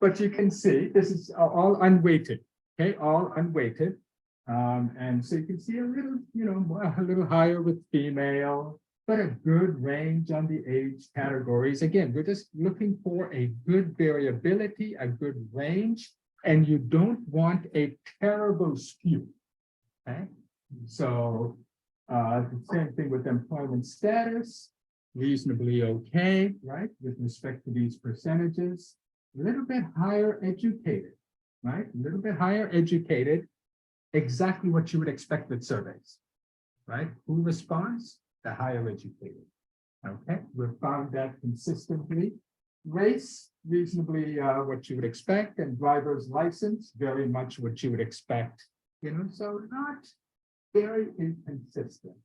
But you can see this is all unweighted, okay, all unweighted. And so you can see a little, a little higher with female, but a good range on the age categories. Again, we're just looking for a good variability, a good range, and you don't want a terrible skew. Okay, so the same thing with employment status, reasonably okay, right, with respect to these percentages. A little bit higher educated, right? A little bit higher educated, exactly what you would expect with surveys, right? Who responds? The higher educated. Okay, we've found that consistently. Race, reasonably what you would expect, and driver's license, very much what you would expect. So not very inconsistent.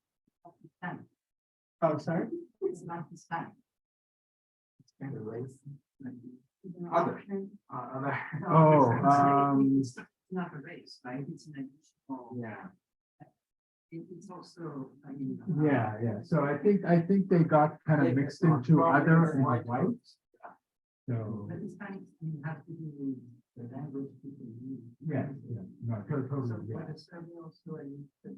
Oh, sorry? It's not Hispanic. It's kind of race. Other. It's not a race, right? It's an additional. Yeah. It's also, Yeah. So I think they got kind of mixed into other and white. So. But Hispanics have to do with the language people use. Yeah. No, totally. Yeah. But it's also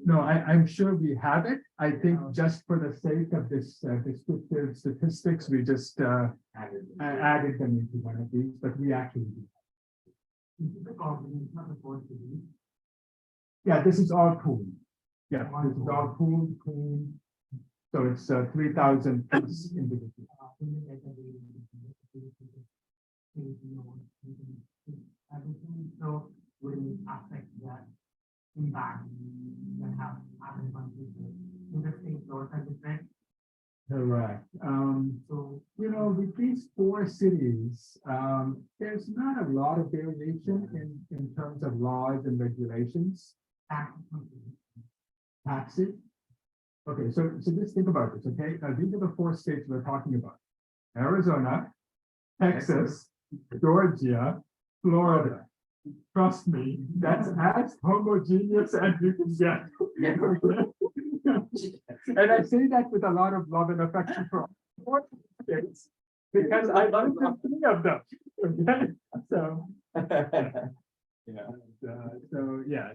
No, I'm sure we have it. I think just for the sake of this descriptive statistics, we just added them into one of these, but we actually do. Yeah, this is all pooled. Yeah, this is all pooled. So it's 3,000 plus individuals. So will affect that impact that have happened in the state or different. Correct. So, with these 4 cities, there's not a lot of variation in terms of laws and regulations. Taxes. Okay, so just think about this, okay? These are the 4 states we're talking about. Arizona, Texas, Georgia, Florida. Trust me, that's as homogeneous as you can get. And I say that with a lot of love and affection for all states, because I lived in 3 of them. Okay, so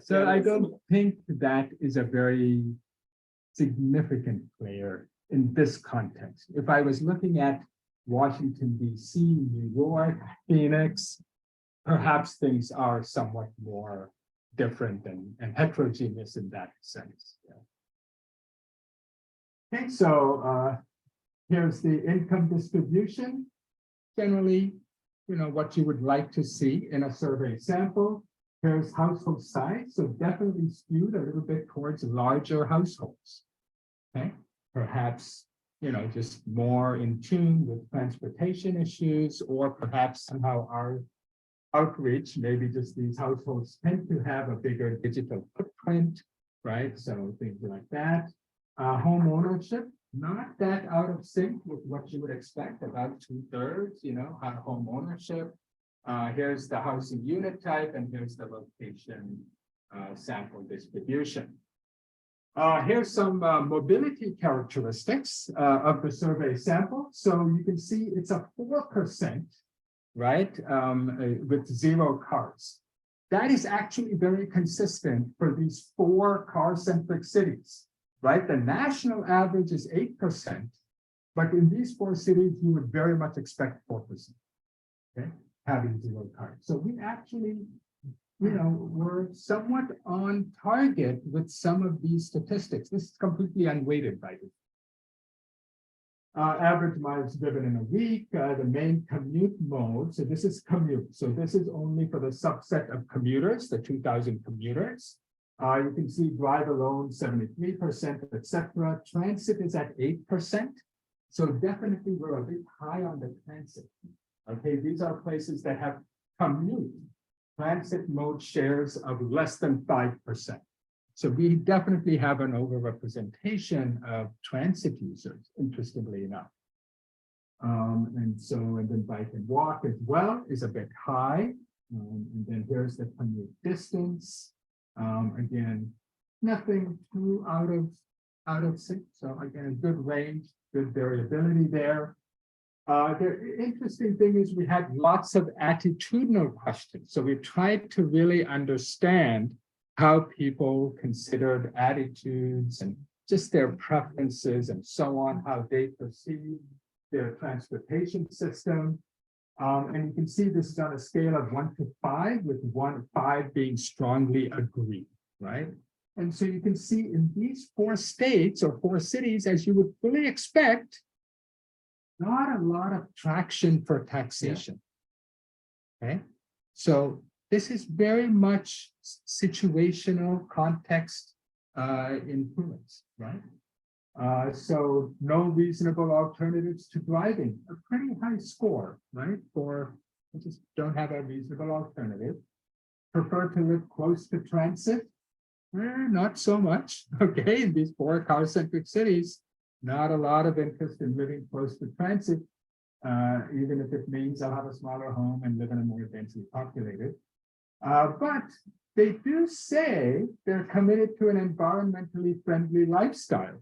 so I don't think that is a very significant player in this context. If I was looking at Washington, D.C., New York, Phoenix, perhaps things are somewhat more different and heterogeneous in that sense. Yeah. Okay, so here's the income distribution. Generally, what you would like to see in a survey sample. Here's household size, so definitely skewed a little bit towards larger households. Okay, perhaps just more in tune with transportation issues, or perhaps somehow our outreach, maybe just these households tend to have a bigger digital footprint, right? So things like that. Home ownership, not that out of sync with what you would expect, about 2/3, home ownership. Here's the housing unit type, and here's the location sample distribution. Here's some mobility characteristics of the survey sample. So you can see it's a 4%, right, with 0 cars. That is actually very consistent for these 4 car-centric cities, right? The national average is 8%, but in these 4 cities, you would very much expect 4%, okay, having 0 cars. So we actually, we're somewhat on target with some of these statistics. This is completely unweighted by the way. Average miles driven in a week, the main commute mode. So this is commute. So this is only for the subset of commuters, the 2,000 commuters. You can see drive alone, 73%, etc. Transit is at 8%. So definitely we're a bit high on the transit. Okay, these are places that have commute transit mode shares of less than 5%. So we definitely have an overrepresentation of transit users, interestingly enough. And then bike and walk as well is a bit high. And then here's the commute distance. Again, nothing too out of sync. So again, good range, good variability there. The interesting thing is we had lots of attitudinal questions. So we tried to really understand how people considered attitudes and just their preferences and so on, how they perceive their transportation system. And you can see this is on a scale of 1 to 5, with 5 being strongly agreed, right? And so you can see in these 4 states or 4 cities, as you would fully expect, not a lot of traction for taxation. Okay, so this is very much situational context influence, right? So no reasonable alternatives to driving, a pretty high score, right? For we just don't have a reasonable alternative. Prefer to live close to transit? Not so much. Okay, in these 4 car-centric cities, not a lot of interest in living close to transit, even if it means I'll have a smaller home and live in a more densely populated. But they do say they're committed to an environmentally friendly lifestyle,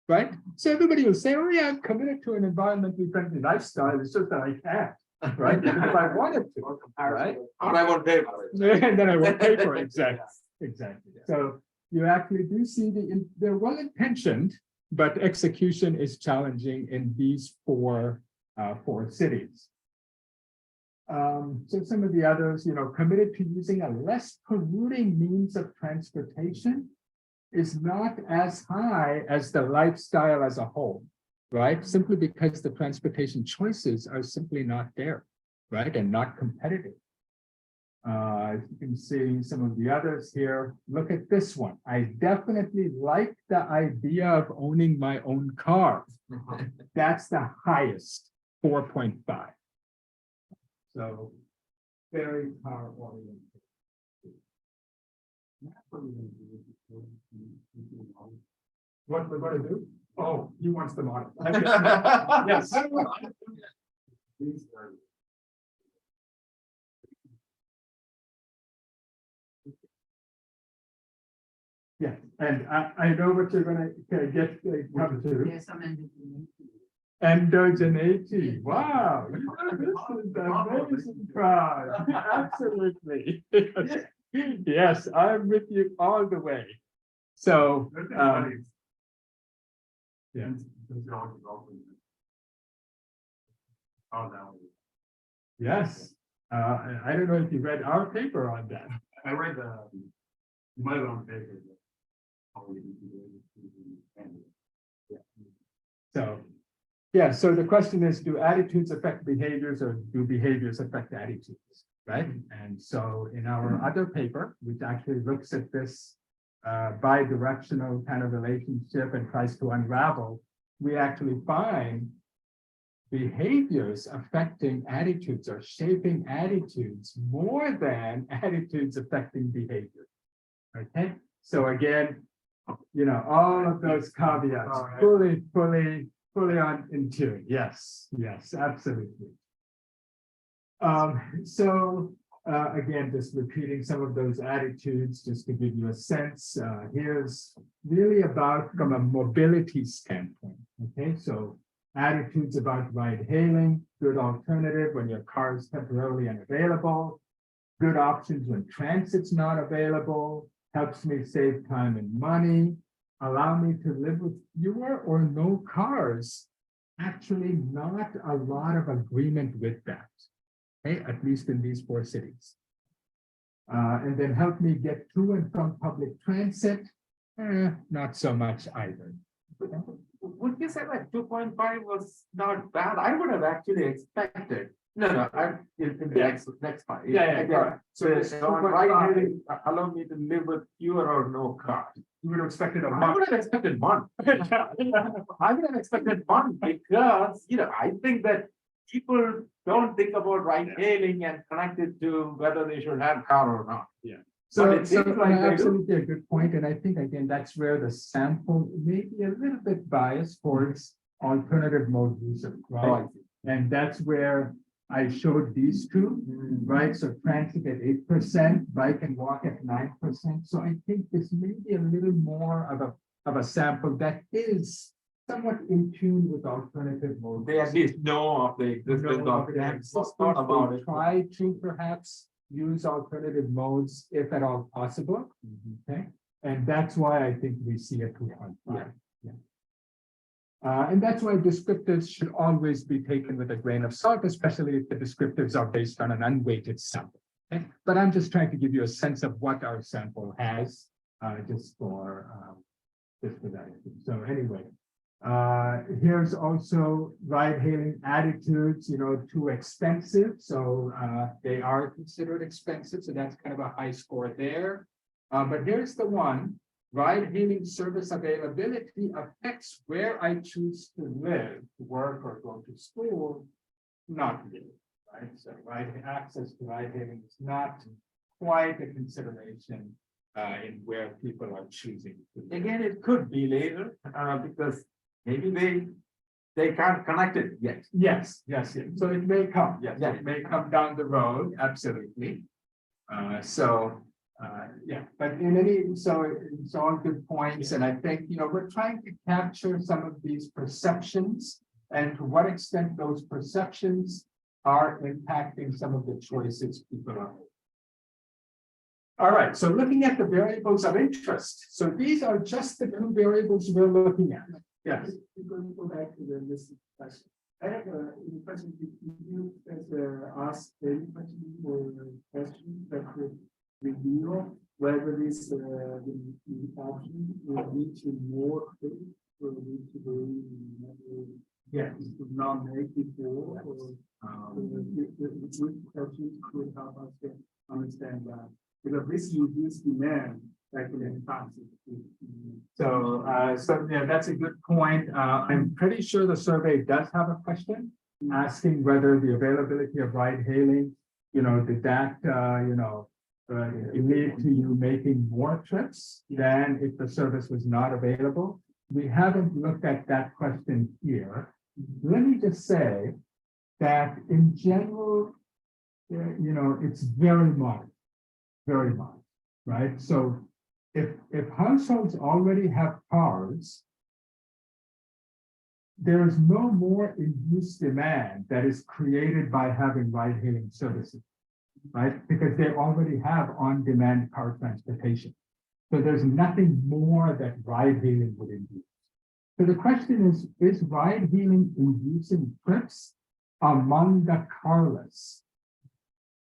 right? So everybody will say, oh yeah, I'm committed to an environmentally friendly lifestyle. It's just that I can't, right? Even if I wanted to, right? But I won't pay for it. And then I won't pay for it. Exactly. So you actually do see they're well intentioned, but execution is challenging in these 4 cities. So some of the others, committed to using a less polluting means of transportation is not as high as the lifestyle as a whole, right? Simply because the transportation choices are simply not there, right? And not competitive. You can see some of the others here. Look at this one. I definitely like the idea of owning my own car. That's the highest, 4.5. So very car oriented. What we're going to do? Oh, he wants the model. Yes. Yeah, and I know what you're going to come to. Yes, I'm Endogeneity. Wow, this is amazing crowd. Absolutely. Yes, I'm with you all the way. So, yeah. Yes. I don't know if you read our paper on that. I read my own paper. So, yeah, so the question is, do attitudes affect behaviors or do behaviors affect attitudes, right? And so in our other paper, which actually looks at this bi-directional kind of relationship and tries to unravel, we actually find behaviors affecting attitudes or shaping attitudes more than attitudes affecting behavior. Okay, so again, all of those caveats, fully on in tune. Yes, absolutely. Again, just repeating some of those attitudes just to give you a sense. Here's really about from a mobility standpoint. Okay, so attitudes about ride hailing, good alternative when your car is temporarily unavailable, good options when transit's not available, helps me save time and money, allow me to live with fewer or no cars. Actually, not a lot of agreement with that, okay, at least in these 4 cities. And then help me get to and from public transit, not so much either. would you say like 2.5 was not bad? I would have actually expected. No, in the next part. Yeah. So on ride-hailing, allow me to live with fewer or no cars. You would have expected a I month. would have expected one. I would have expected one because, I think that people don't think about ride-hailing and connect it to whether they should have car or not. Yeah. But So, it seems like they do. absolutely a good point, and I think again that's where the sample may be a little bit biased towards alternative mode usage, right? Right. And that's where I showed these two, right? So transit at 8%, bike and walk at 9%. So I think this may be a little more of a sample that is somewhat in tune with alternative mode. They at least know of the existence of them. Thought about it. Try to perhaps use alternative modes if at all possible. Okay, and that's why I think we see a 2.5. And that's why descriptives should always be taken with a grain of salt, especially if the descriptives are based on an unweighted sample. Okay, but I'm just trying to give you a sense of what our sample has, just for that. So anyway. Here's also ride-hailing attitudes, too expensive. So they are considered expensive. So that's kind of a high score there. But here's the one, ride-hailing service availability affects where I choose to live, to work, or go to school. Not really, right? So access to ride-hailing is not quite a consideration in where people are choosing to live. Again, it could be later, because maybe they can't connect it yet. Yes. So it may come, yes, Yeah. it may come down the road, absolutely. But in any, so it's all good points, and I think, we're trying to capture some of these perceptions and to what extent those perceptions are impacting some of the choices people are making. All right, so looking at the variables of interest. So these are just the two variables we're looking at. Yes. We're going to go back to the list question. I have a question. You ask any question that could reveal whether this the option will lead to more things or lead to to not make it more, or which questions could help us to understand that, because this reduces demand actually impacts it. So yeah, that's a good point. I'm pretty sure the survey does have a question asking whether the availability of ride hailing, did that, lead to you making more trips than if the service was not available. We haven't looked at that question here. Let me just say that in general, it's very modest, right? So if households already have cars, there's no more induced demand that is created by having ride-hailing services, right? Because they already have on-demand car transportation. So there's nothing more that ride-hailing would induce. So the question is ride-hailing inducing trips among the carless,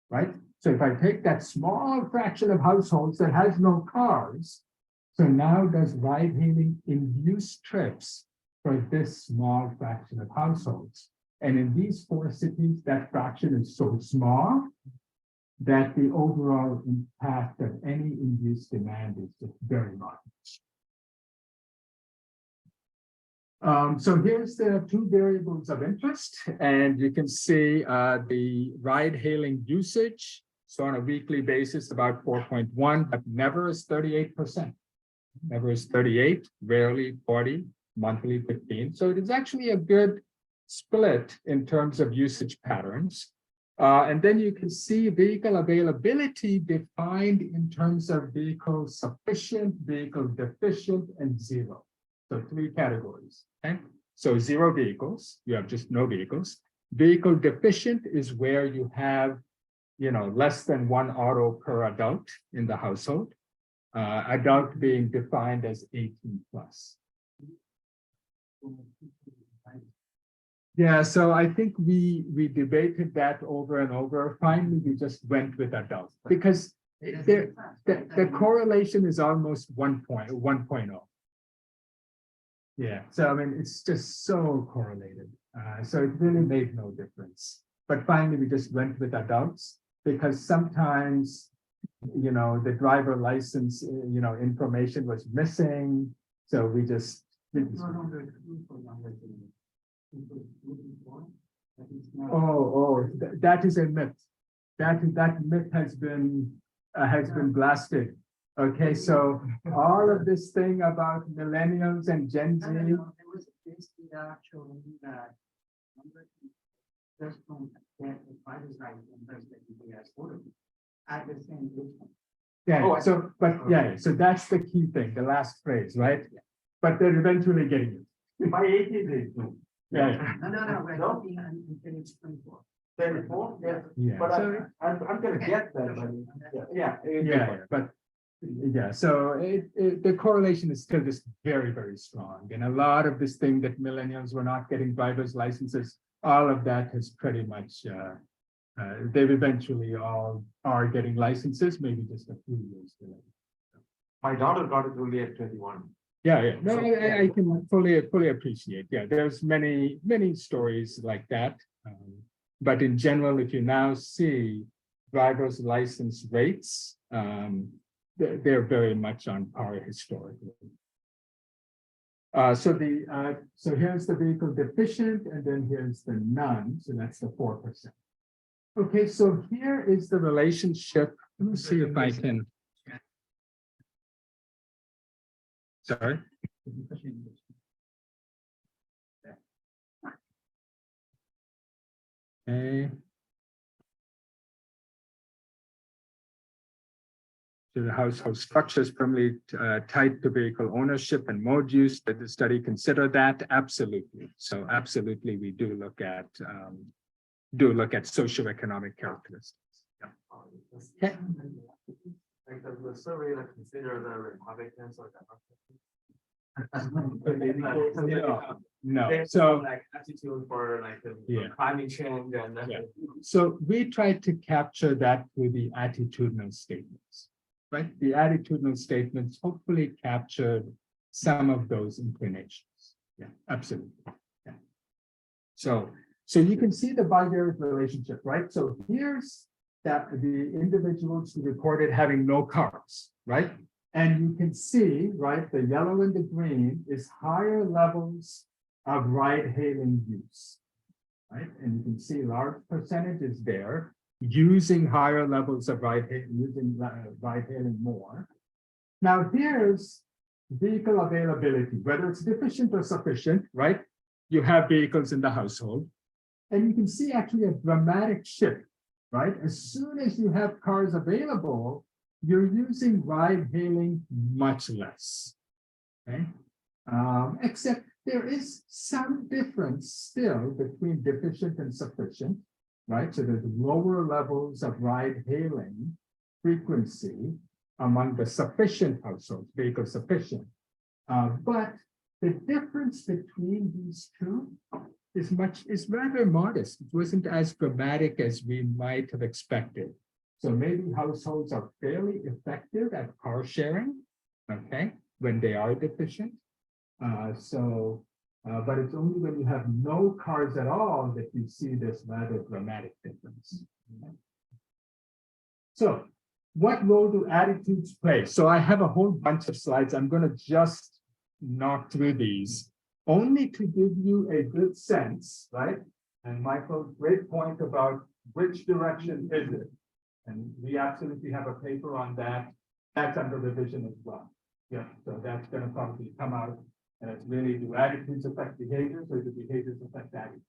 right? So if I take that small fraction of households that has no cars, so now does ride-hailing induce trips for this small fraction of households? And in these 4 cities, that fraction is so small that the overall impact of any induced demand is just very modest. So here's the 2 variables of interest, and you can see the ride-hailing usage. So on a weekly basis, about 4.1, but never is 38%. Never is 38, rarely 40, monthly 15. So it is actually a good split in terms of usage patterns. And then you can see vehicle availability defined in terms of vehicle sufficient, vehicle deficient, and 0. So 3 categories. Okay, so 0 vehicles, you have just no vehicles. Vehicle deficient is where you have, less than 1 auto per adult in the household. Adult being defined as 18 plus. Yeah, so I think we debated that over and over. Finally, we just went with adult because the correlation is almost 1.0. Yeah, so I mean, it's just so correlated. So it really made no difference. But finally, we just went with adults because sometimes, you know, the driver license, you know, information was missing. So we just. That is a myth. That myth has been blasted. Okay, so all of this thing about millennials and Gen Z. It was basically showing that just don't get the driver's license that you guys ordered at the same time. Yeah, so, but yeah, so that's the key thing, the last phrase, right? But they're eventually getting it. By 80 days. Yeah. No, we're talking until it's 24. 24, yeah. Yeah, But so, I'm gonna get that, but yeah, so the correlation is still just very, very strong. And a lot of this thing that millennials were not getting driver's licenses, all of that has pretty much, they've eventually all are getting licenses, maybe just a few years delayed. My daughter got it only at 21. Yeah. No, I can fully appreciate. Yeah, there's many stories like that. But in general, if you now see driver's license rates, they're very much on par historically. So here's the vehicle deficient, and then here's the none. So that's the 4%. Okay, so here is the relationship. Let me see if I can. Sorry. Okay. So the household structures primarily tied to vehicle ownership and mode use. Did the study consider that? Absolutely. So absolutely, we do look at socioeconomic characteristics. Yeah. Okay. Like the survey that consider the Republicans or No. So like attitude for like the Yeah. climate change and Yeah. So we tried to capture that through the attitudinal statements, right? The attitudinal statements hopefully captured some of those inclinations. Yeah, absolutely. Yeah. So you can see the bivariate relationship, right? So here's that the individuals who reported having no cars, right? And you can see, right, the yellow and the green is higher levels of ride-hailing use, right? And you can see large percentages there using higher levels of ride-hailing more. Now here's vehicle availability, whether it's deficient or sufficient, right? You have vehicles in the household, and you can see actually a dramatic shift, right? As soon as you have cars available, you're using ride-hailing much less, okay? Except there is some difference still between deficient and sufficient, right? So there's lower levels of ride-hailing frequency among the sufficient households, vehicle sufficient. But the difference between these two is rather modest. It wasn't as dramatic as we might have expected. So maybe households are fairly effective at car sharing, okay, when they are deficient. But it's only when you have no cars at all that you see this rather dramatic difference. So what role do attitudes play? So I have a whole bunch of slides. I'm going to just knock through these only to give you a good sense, right? And Michael, great point about which direction is it? And we absolutely have a paper on that. That's under revision as well. Yeah, so that's going to probably come out. And it's really, do attitudes affect behaviors or do behaviors affect attitudes?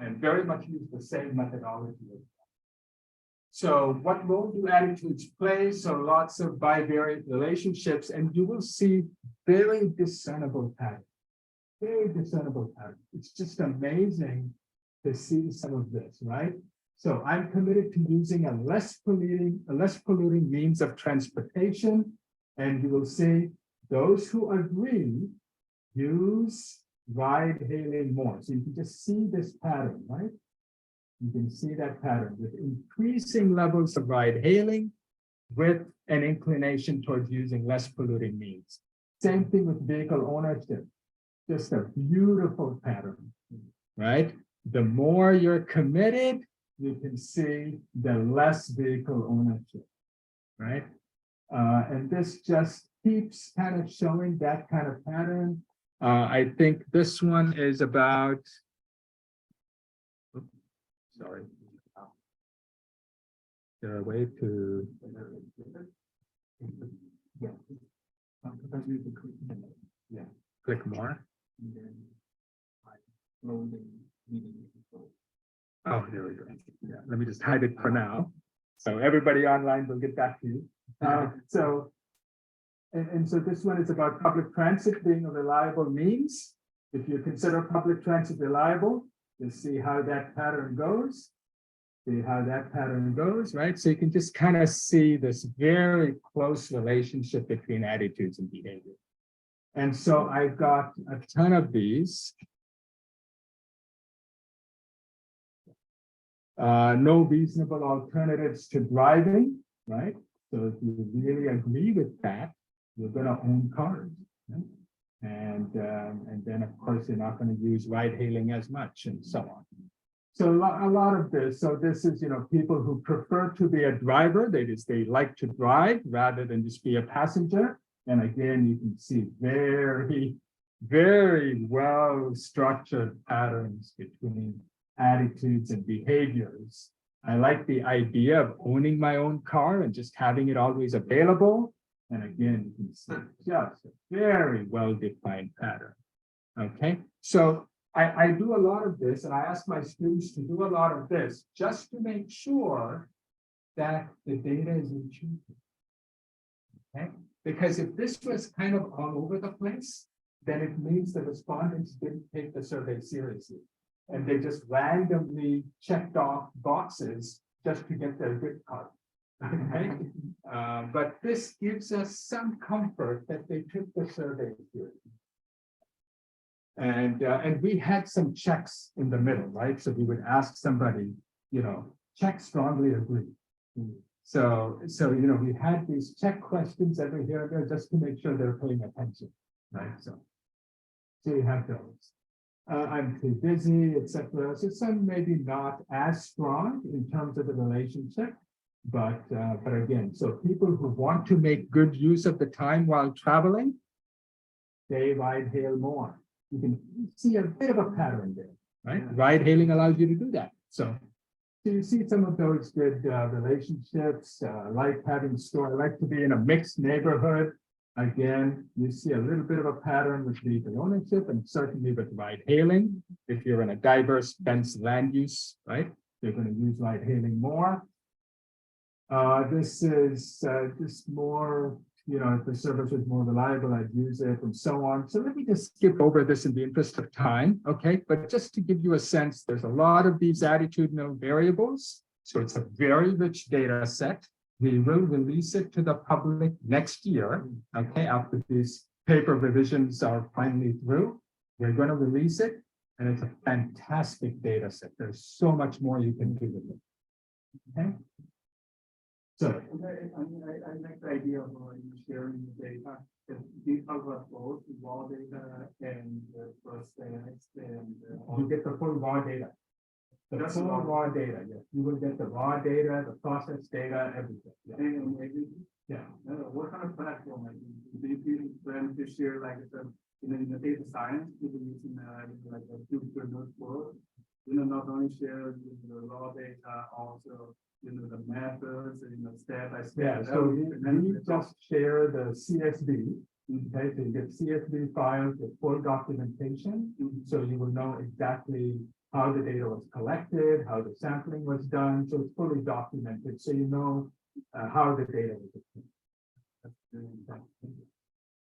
And very much use the same methodology. So what role do attitudes play? So lots of bivariate relationships, and you will see very discernible patterns. Very discernible patterns. It's just amazing to see some of this, right? So I'm committed to using a less polluting means of transportation, and you will see those who agree use ride-hailing more. So you can just see this pattern, right? You can see that pattern with increasing levels of ride-hailing with an inclination towards using less polluting means. Same thing with vehicle ownership. just a beautiful pattern, right? The more you're committed, you can see the less vehicle ownership, right? And this just keeps kind of showing that kind of pattern. I think this one is about, oops, sorry. Is there a way to? Yeah. Yeah, click more. Oh, there we go. Yeah, let me just hide it for now. So everybody online will get back to you. So this one is about public transit being a reliable means. If you consider public transit reliable, you see how that pattern goes. See how that pattern goes, right? So you can just kind of see this very close relationship between attitudes and behavior. And so I got a ton of these. No reasonable alternatives to driving, right? So if you really agree with that, you're going to own cars, right? And then of course you're not going to use ride hailing as much, and so on. So a lot of this. So this is, people who prefer to be a driver. They like to drive rather than just be a passenger. And again, you can see very, very well structured patterns between attitudes and behaviors. I like the idea of owning my own car and just having it always available. And again, you can see just a very well-defined pattern. Okay, so I do a lot of this, and I ask my students to do a lot of this just to make sure that the data is intuitive. Okay, because if this was kind of all over the place, then it means the respondents didn't take the survey seriously. And they just randomly checked off boxes just to get their good card. Okay? But this gives us some comfort that they took the survey seriously. And we had some checks in the middle, right? So we would ask somebody, check strongly agree. So we had these check questions every here and there just to make sure they're paying attention, right? So you have those. I'm too busy, etc. So some maybe not as strong in terms of the relationship, but again, so people who want to make good use of the time while traveling, they ride hail more. You can see a bit of a pattern there, right? Ride hailing allows you to do that. So you see some of those good relationships, like having store, I like to be in a mixed neighborhood. Again, you see a little bit of a pattern with vehicle ownership and certainly with ride hailing. If you're in a diverse, dense land use, right? You're going to use ride hailing more. This is just more, if the service is more reliable, I'd use it and so on. So let me just skip over this in the interest of time, okay? But just to give you a sense, there's a lot of these attitudinal variables. So it's a very rich data set. We will release it to the public next year, okay? After these paper revisions are finally through, we're going to release it, and it's a fantastic data set. There's so much more you can do with it, okay? So I like the idea of you sharing the data. Do you talk about both raw data and the first and you get the full raw data. The full raw data, yes. You will get the raw data, the process data, everything. Yeah. What kind of platform do you plan to share, like in the data science, people using like a Jupyter notebook, not only share the raw data, also the methods and step by step. Yeah, so we just share the CSV. Okay, so you get CSV files with full documentation, so you will know exactly how the data was collected, how the sampling was done, so it's fully documented, so you know how the data was obtained.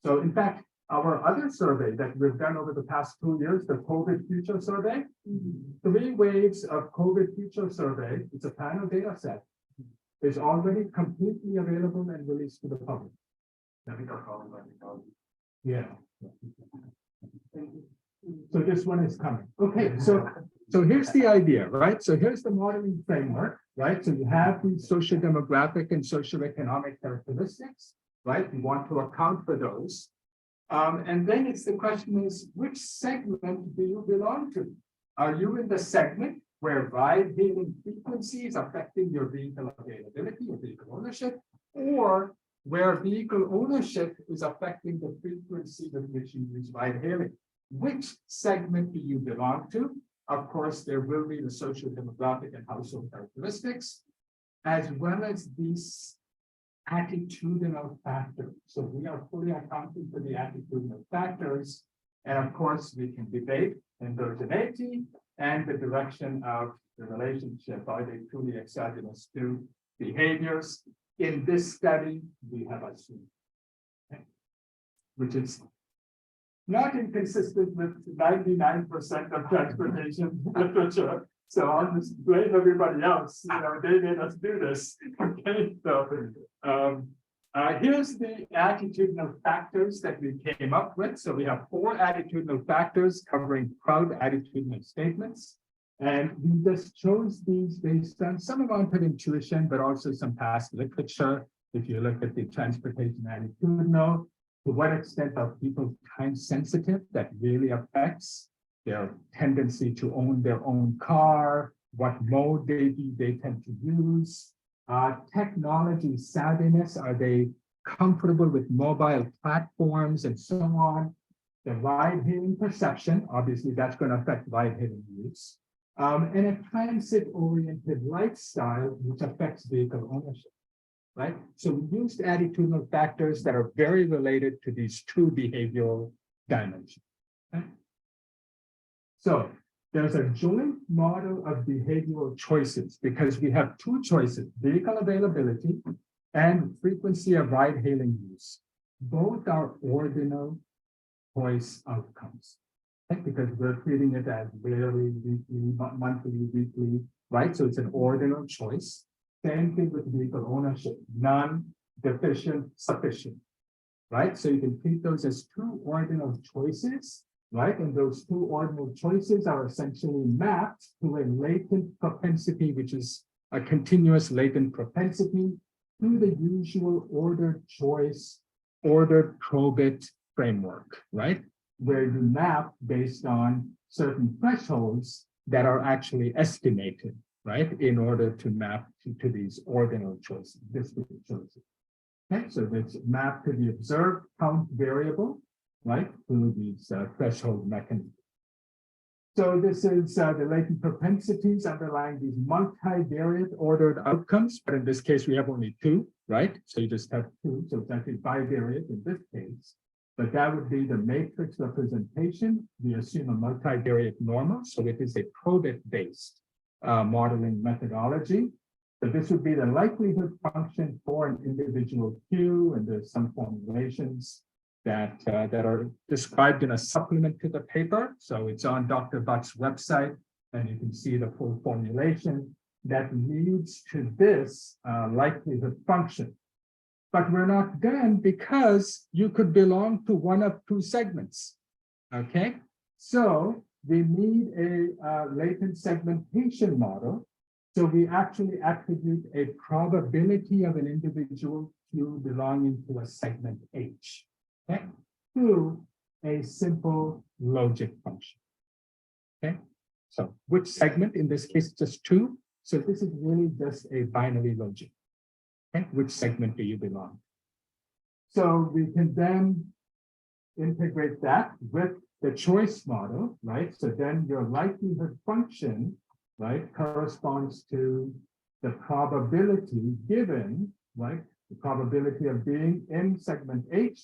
So in fact, our other survey that we've done over the past 2 years, the COVID Future Survey, 3 waves of COVID Future Survey, it's a panel data set, is already completely available and released to the public. Yeah. So this one is coming. Okay, so here's the idea, right? So here's the modeling framework, right? So you have these social demographic and socioeconomic characteristics, right? You want to account for those. And then it's the question is, which segment do you belong to? Are you in the segment where ride-hailing frequency is affecting your vehicle availability or vehicle ownership, or where vehicle ownership is affecting the frequency with which you use ride-hailing? Which segment do you belong to? Of course, there will be the social demographic and household characteristics, as well as these attitudinal factors. So we are fully accounting for the attitudinal factors. And of course, we can debate endogeneity and the direction of the relationship. Are they truly exogenous to behaviors? In this study, we have assumed, okay, which is not inconsistent with 99% of transportation literature. So I'll just blame everybody else. They made us do this. Okay, so here's the attitudinal factors that we came up with. So we have 4 attitudinal factors covering proud attitudinal statements. And we just chose these based on some amount of intuition, but also some past literature. If you look at the transportation attitudinal, to what extent are people time sensitive? That really affects their tendency to own their own car, what mode they tend to use. Technology savviness, are they comfortable with mobile platforms and so on? The ride-hailing perception, obviously that's going to affect ride-hailing use. And a transit-oriented lifestyle, which affects vehicle ownership, right? So we used attitudinal factors that are very related to these 2 behavioral dimensions. Okay? So there's a joint model of behavioral choices because we have 2 choices, vehicle availability and frequency of ride-hailing use. Both are ordinal choice outcomes, okay? Because we're treating it as daily, weekly, monthly, weekly, right? So it's an ordinal choice. Same thing with vehicle ownership, none, deficient, sufficient, right? So you can treat those as 2 ordinal choices, right? And those 2 ordinal choices are essentially mapped to a latent propensity, which is a continuous latent propensity through the usual ordered choice, ordered probit framework, right? Where you map based on certain thresholds that are actually estimated, right? In order to map to these ordinal choices, discrete choices. Okay, so it's mapped to the observed count variable, right? Through these threshold mechanisms. So this is the latent propensities underlying these multivariate ordered outcomes, but in this case, we have only 2, right? So you just have 2, so it's actually bivariate in this case, but that would be the matrix representation. We assume a multivariate normal, so it is a probit-based modeling methodology. So this would be the likelihood function for an individual Q, and there's some formulations that are described in a supplement to the paper. So it's on Dr. Butt's website, and you can see the full formulation that leads to this likelihood function. But we're not done because you could belong to one of 2 segments, okay? So we need a latent segmentation model. So we actually attribute a probability of an individual Q belonging to a segment H, okay, through a simple logic function. Okay, so which segment? In this case, just 2. So this is really just a binary logic. Okay, which segment do you belong? So we can then integrate that with the choice model, right? So then your likelihood function, right, corresponds to the probability given, right? The probability of being in segment H.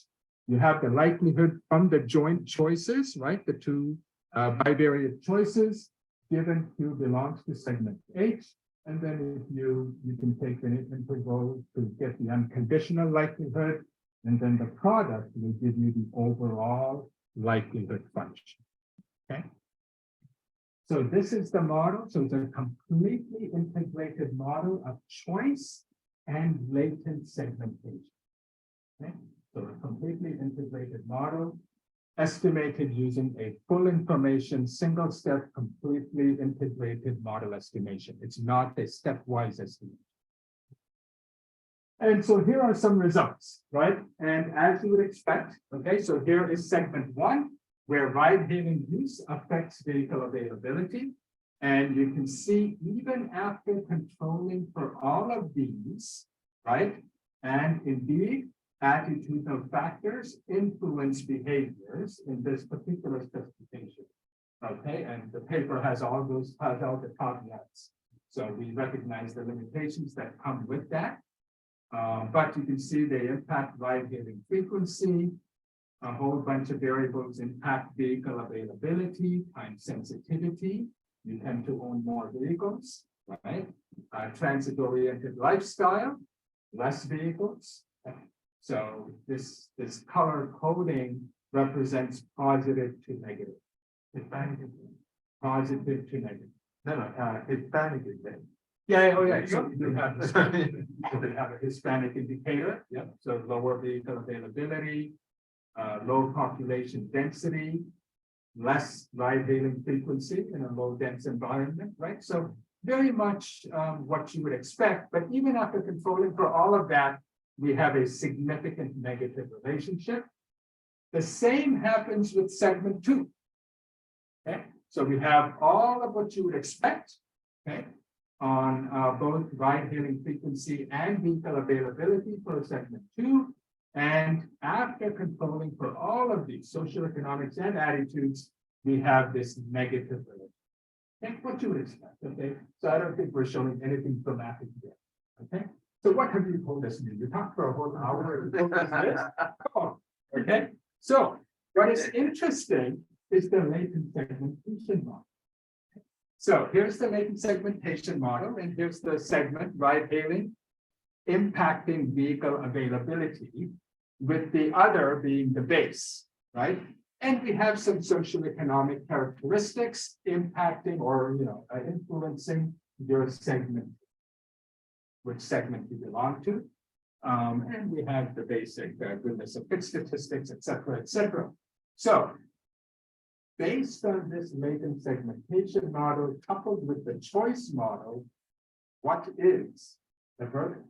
You have the likelihood from the joint choices, right? The 2 bivariate choices given Q belongs to segment H. And then if you can take an integral to get the unconditional likelihood, and then the product will give you the overall likelihood function. Okay. So this is the model. So it's a completely integrated model of choice and latent segmentation. Okay. So a completely integrated model estimated using a full information, single step, completely integrated model estimation. It's not a stepwise estimation. And so here are some results, right? And as you would expect, okay, so here is segment 1, where ride-hailing use affects vehicle availability. And you can see even after controlling for all of these, right? And indeed, attitudinal factors influence behaviors in this particular specification. Okay, and the paper has all the caveats. So we recognize the limitations that come with that. But you can see they impact ride-hailing frequency. A whole bunch of variables impact vehicle availability, time sensitivity. You tend to own more vehicles, right? Transit-oriented lifestyle, less vehicles. So this color coding represents positive to negative. Positive to negative. No, Hispanic is there. Yeah, oh yeah, so you have a Hispanic indicator, yeah, so lower vehicle availability, low population density, less ride-hailing frequency in a low-dense environment, right? So very much what you would expect, but even after controlling for all of that, we have a significant negative relationship. The same happens with segment 2. Okay, so we have all of what you would expect, okay, on both ride-hailing frequency and vehicle availability for segment 2. And after controlling for all of these socioeconomics and attitudes, we have this negative relationship. That's what you would expect, okay? So I don't think we're showing anything dramatic here, okay? So what have you told us? You talked for a whole hour. Come on, okay? So what is interesting is the latent segmentation model. So here's the latent segmentation model, and here's the segment ride-hailing impacting vehicle availability, with the other being the base, right? And we have some socioeconomic characteristics impacting or influencing your segment, which segment you belong to. And we have the basic goodness of fit statistics, et cetera, et cetera. So based on this latent segmentation model coupled with the choice model, what is the verdict?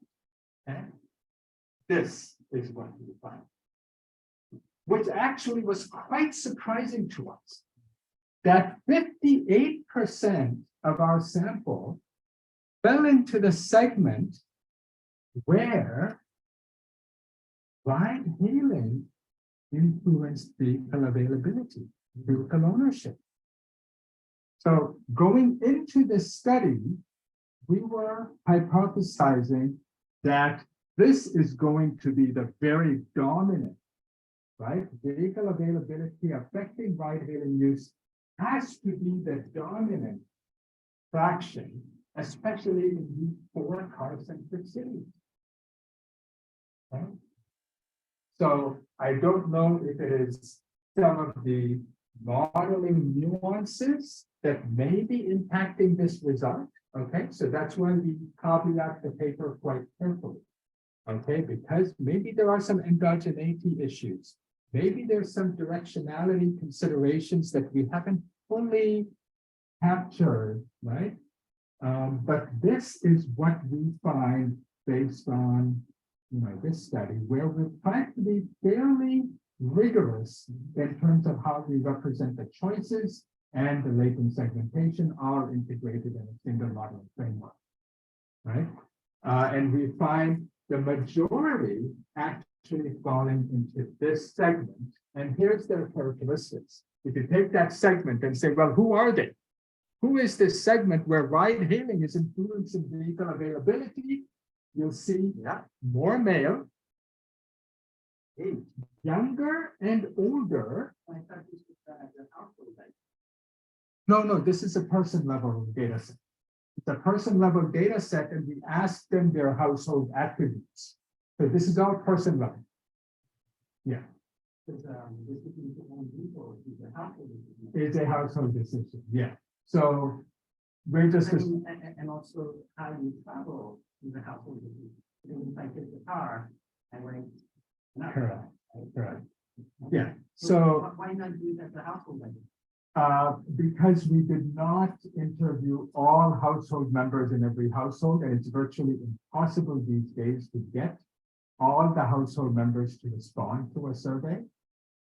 Okay. This is what we find, which actually was quite surprising to us, that 58% of our sample fell into the segment where ride-hailing influenced vehicle availability, vehicle ownership. So going into this study, we were hypothesizing that this is going to be the very dominant, right? Vehicle availability affecting ride-hailing use has to be the dominant fraction, especially in these 4 car-centric cities. Okay? So I don't know if it is some of the modeling nuances that may be impacting this result. Okay, so that's why we caveat the paper quite carefully. Okay, because maybe there are some endogeneity issues. Maybe there's some directionality considerations that we haven't fully captured, right? But this is what we find based on this study, where we're trying to be fairly rigorous in terms of how we represent the choices and the latent segmentation are integrated in a single modeling framework, right? And we find the majority actually falling into this segment. And here's their characteristics. If you take that segment and say, well, who are they? Who is this segment where ride-hailing is influencing vehicle availability? You'll see more male, younger and older. No, this is a person level data set. It's a person level data set, and we asked them their household attributes. So this is all person level. Yeah. It's a household decision. Yeah. So we're just and also how you travel is a household decision. If I get the car, I wait. Correct. Yeah. So why not do that the household level? Because we did not interview all household members in every household, and it's virtually impossible these days to get all the household members to respond to a survey.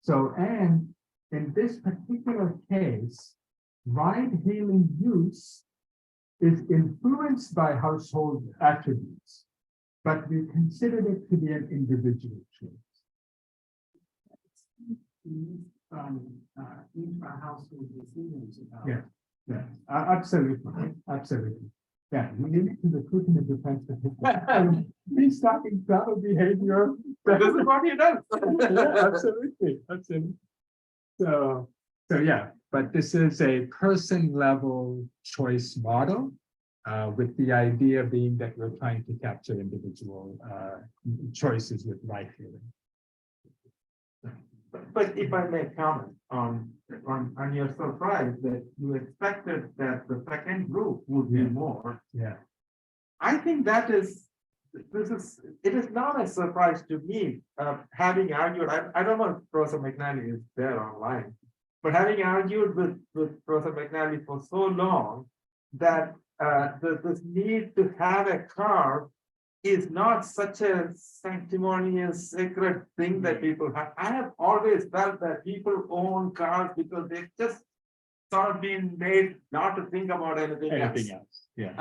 So, and in this particular case, ride-hailing use is influenced by household attributes, but we considered it to be an individual choice. From intra-household decisions about. Yeah, yeah, absolutely, absolutely. Yeah, we need to recruit in the defense. He's talking travel behavior. This is what he does. Yeah, absolutely, absolutely. So yeah, but this is a person level choice model. With the idea being that we're trying to capture individual choices with ride hailing. But if I may comment on your surprise that you expected that the second group would be more. Yeah. I think it is not a surprise to me, having argued, I don't know if Professor McNally is there online, but having argued with Professor McNally for so long that this need to have a car is not such a sanctimonious, sacred thing that people have. I have always felt that people own cars because they've just sort of been made not to think about anything else. Yeah.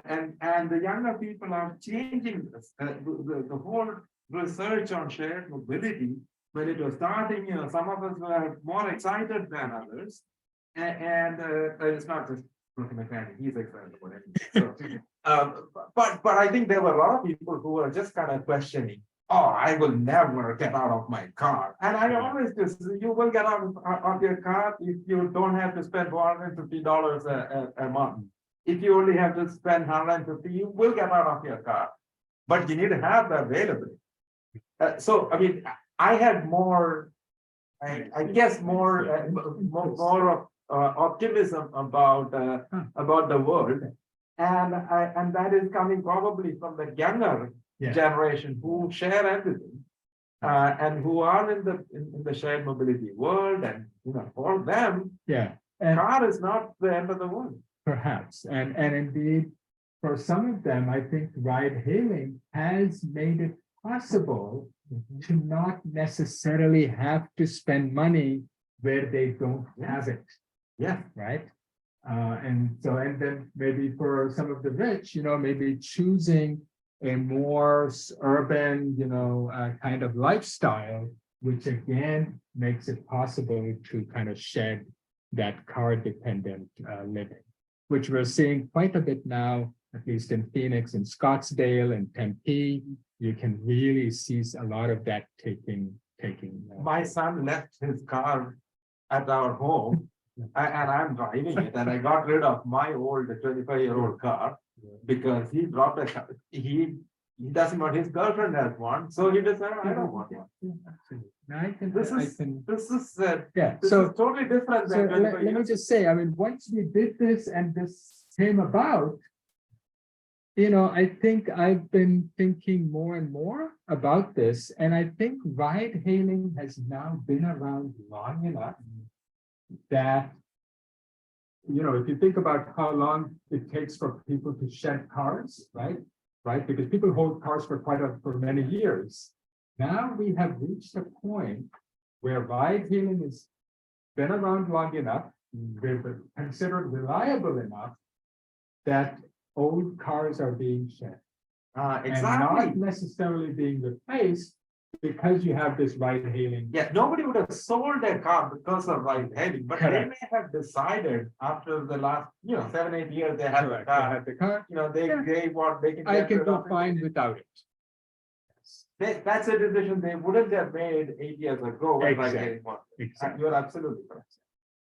And the younger people are changing this. The whole research on shared mobility, when it was starting, some of us were more excited than others. And it's not just mechanic, he's excited about it. So, but I think there were a lot of people who were just kind of questioning, oh, I will never get out of my car. And I always just, you will get out of your car if you don't have to spend $450 a month. If you only have to spend $150, you will get out of your car. But you need to have the availability. So, I mean, I had more, I guess more of optimism about the world. And that is coming probably from the younger generation who share everything, and who are in the shared mobility world, and for them, car is not the end of the world. Perhaps, and indeed, for some of them, I think ride-hailing has made it possible to not necessarily have to spend money where they don't have it. Yeah. Right. And then maybe for some of the rich, maybe choosing a more urban, kind of lifestyle, which again makes it possible to kind of shed that car dependent living, which we're seeing quite a bit now, at least in Phoenix and Scottsdale and Tempe. You can really see a lot of that taking. My son left his car at our home. And I'm driving it, and I got rid of my old 25-year-old car because he dropped a car. He doesn't want, his girlfriend has one, so he decided I don't want one. This is totally different than 25 let me just say, I mean, once we did this and this came about, I think I've been thinking more and more about this, and I think ride hailing has now been around long enough that, if you think about how long it takes for people to shed cars, right? Because people hold cars for many years. Now we have reached a point where ride-hailing has been around long enough, we're considered reliable enough that old cars are being shed. Exactly. And not necessarily being replaced because you have this ride-hailing. Yeah, nobody would have sold their car because of ride-hailing, but they may have decided after the last, 7-8 years they had the car. They had the car. They can. I can go fine without it. That's a decision they wouldn't have made 8 years ago when ride-hailing was. Exactly. You're absolutely correct.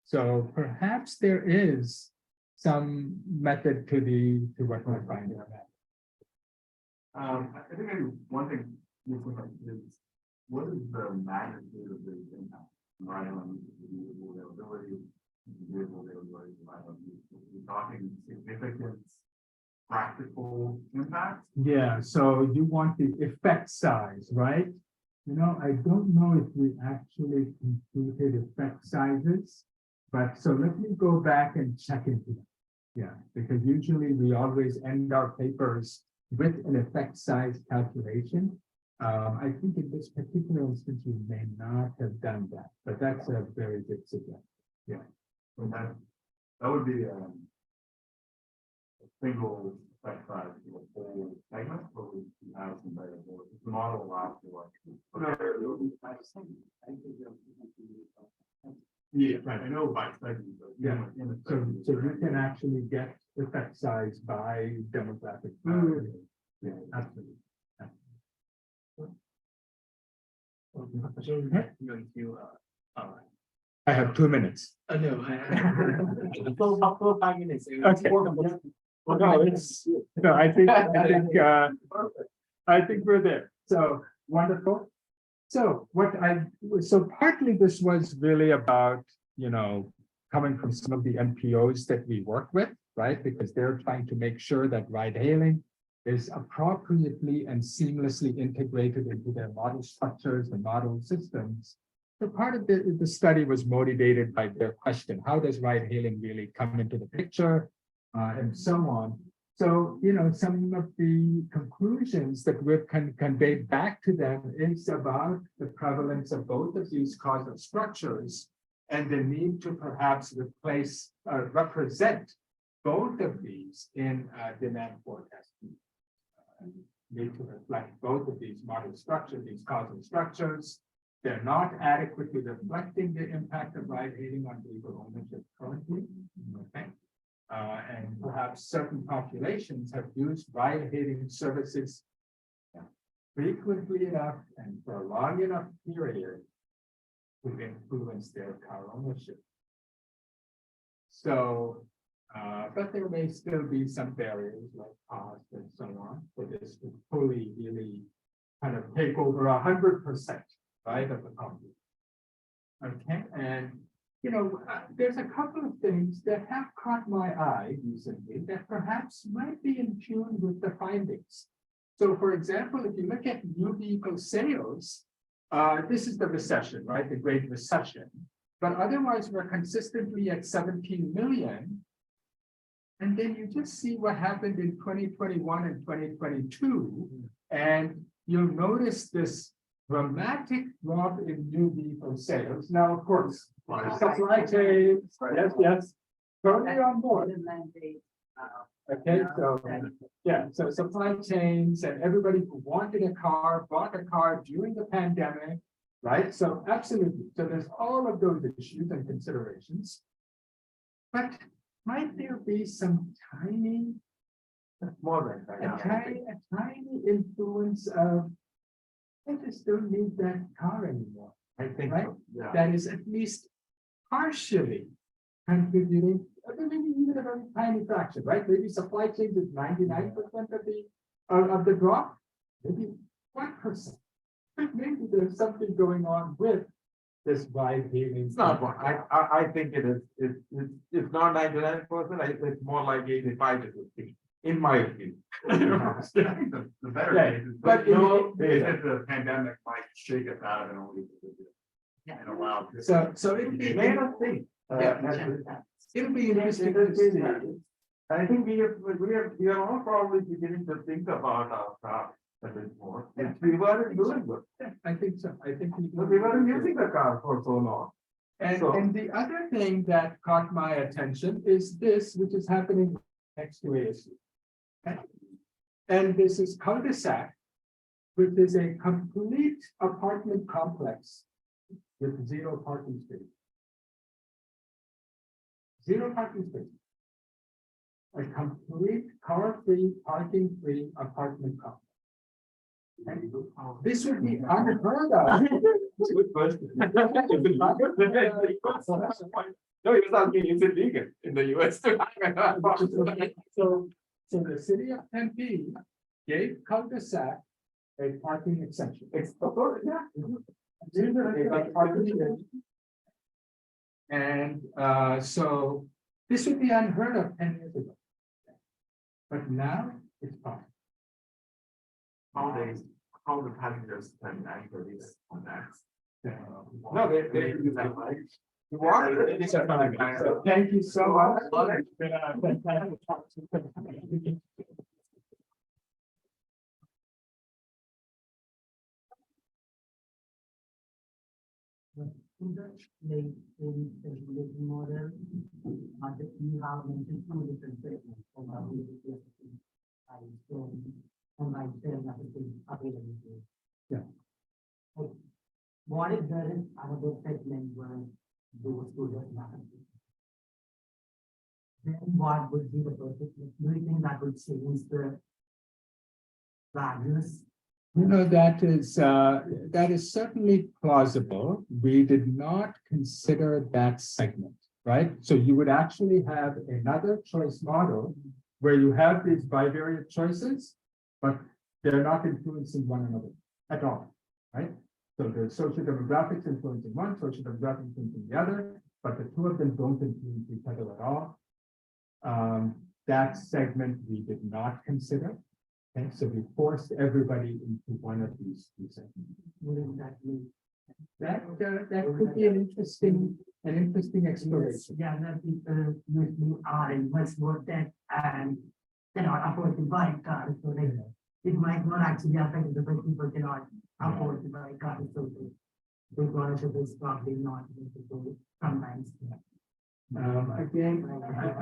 So perhaps there is some method to what we're finding out. I think maybe one thing is, what is the magnitude of the impact? Right on vehicle availability, we're talking significant practical impact. Yeah, so you want the effect size, right? I don't know if we actually computed effect sizes, But so let me go back and check into that. Yeah, because usually we always end our papers with an effect size calculation. I think in this particular instance, we may not have done that, but that's a very good suggestion. Yeah. So that would be a single effect size for the whole segment, but we have some variables. If the model allows for. Yeah, right, I know by segment, but. Yeah. So you can actually get effect size by demographic. Yeah, absolutely. I have 2 minutes. No, For 5 minutes. Okay. No, I think we're there. So wonderful. So partly this was really about, coming from some of the NPOs that we work with, right? Because they're trying to make sure that ride hailing is appropriately and seamlessly integrated into their model structures and model systems. So part of the study was motivated by their question, how does ride hailing really come into the picture? And so on. So, some of the conclusions that we've conveyed back to them is about the prevalence of both of these causal structures and the need to perhaps represent both of these in demand forecasting. Need to reflect both of these model structures, these causal structures. They're not adequately reflecting the impact of ride hailing on vehicle ownership currently. Okay. And perhaps certain populations have used ride-hailing services frequently enough and for a long enough period to influence their car ownership. So, but there may still be some barriers like cost and so on for this to fully really kind of take over 100%, right, of the population. Okay, and there's a couple of things that have caught my eye recently that perhaps might be in tune with the findings. So, for example, if you look at new vehicle sales, this is the recession, right? The Great Recession. But otherwise, we're consistently at 17 million. And then you just see what happened in 2021 and 2022. And you'll notice this dramatic drop in new vehicle sales. Now, of course, supply chain, yes, totally on board. Okay, so supply chains and everybody who wanted a car, bought a car during the pandemic, right? So absolutely, so there's all of those issues and considerations. But might there be some tiny, tiny influence of, I just don't need that car anymore. I think, right? so, yeah. That is at least partially contributing, maybe even a very tiny fraction, right? Maybe supply chains is 99% of the drop, maybe 1%. But maybe there's something going on with this ride hailing. It's not one. I think it is. It's not 99%. It's more like 85 to 50, in my opinion. The better case is, but the pandemic might shake us out of it only and allow. So it'll be May not think. it'll be interesting to see. I think we are all probably beginning to think about our car a bit more. Yeah. We weren't doing it. I think so. I think We weren't using the car for so long. And the other thing that caught my attention is this, which is happening next to ASU. Okay? And this is cul-de-sac, which is a complete apartment complex with 0 parking space. 0 parking space. A complete car-free, parking-free apartment complex. And this would be unheard of. Good question. No, he was asking, is it legal in the US? So the city of Tempe gave cul-de-sac a parking exception. And so this would be unheard of 10 years ago. But now it's possible. How the passengers can anchor this on that. No, they do that, right? So thank you so much. It's been a fantastic talk. In the living model, you have mentioned two different statements from how we do I shown and I share everything available. Yeah. What if there is another segment where those two does not happen? Then what would be the perfect? Do you think that would change the values? You know, that is certainly plausible. We did not consider that segment, right? So you would actually have another choice model where you have these bivariate choices, but they're not influencing one another at all, right? So the social demographics influencing one, social demographics influencing the other, but the two of them don't influence each other at all. That segment we did not consider. Okay, so we forced everybody into one of these two segments. That could be an interesting exploration. Yeah, that people usually are in much more debt and cannot afford to buy cars, so it might not actually affect the people cannot afford to buy cars, so the ownership is probably not sometimes. Again,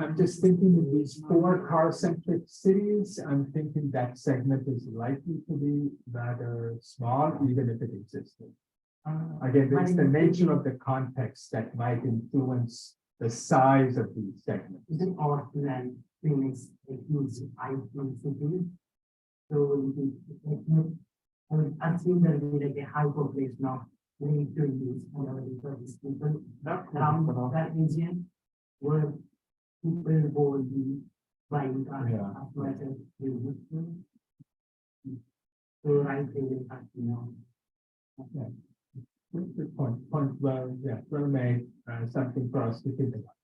I'm just thinking of these 4 car-centric cities. I'm thinking that segment is likely to be rather small, even if it existed. Again, it's the nature of the context that might influence the size of these segments. Is it Portland, Phoenix, a huge IT city? So I would assume there will be like a high population of willing to use for these people around that region where people will be buying cars as much as they would to. So right there, Okay. Good point. Well, yeah, well made. Something for us to think about.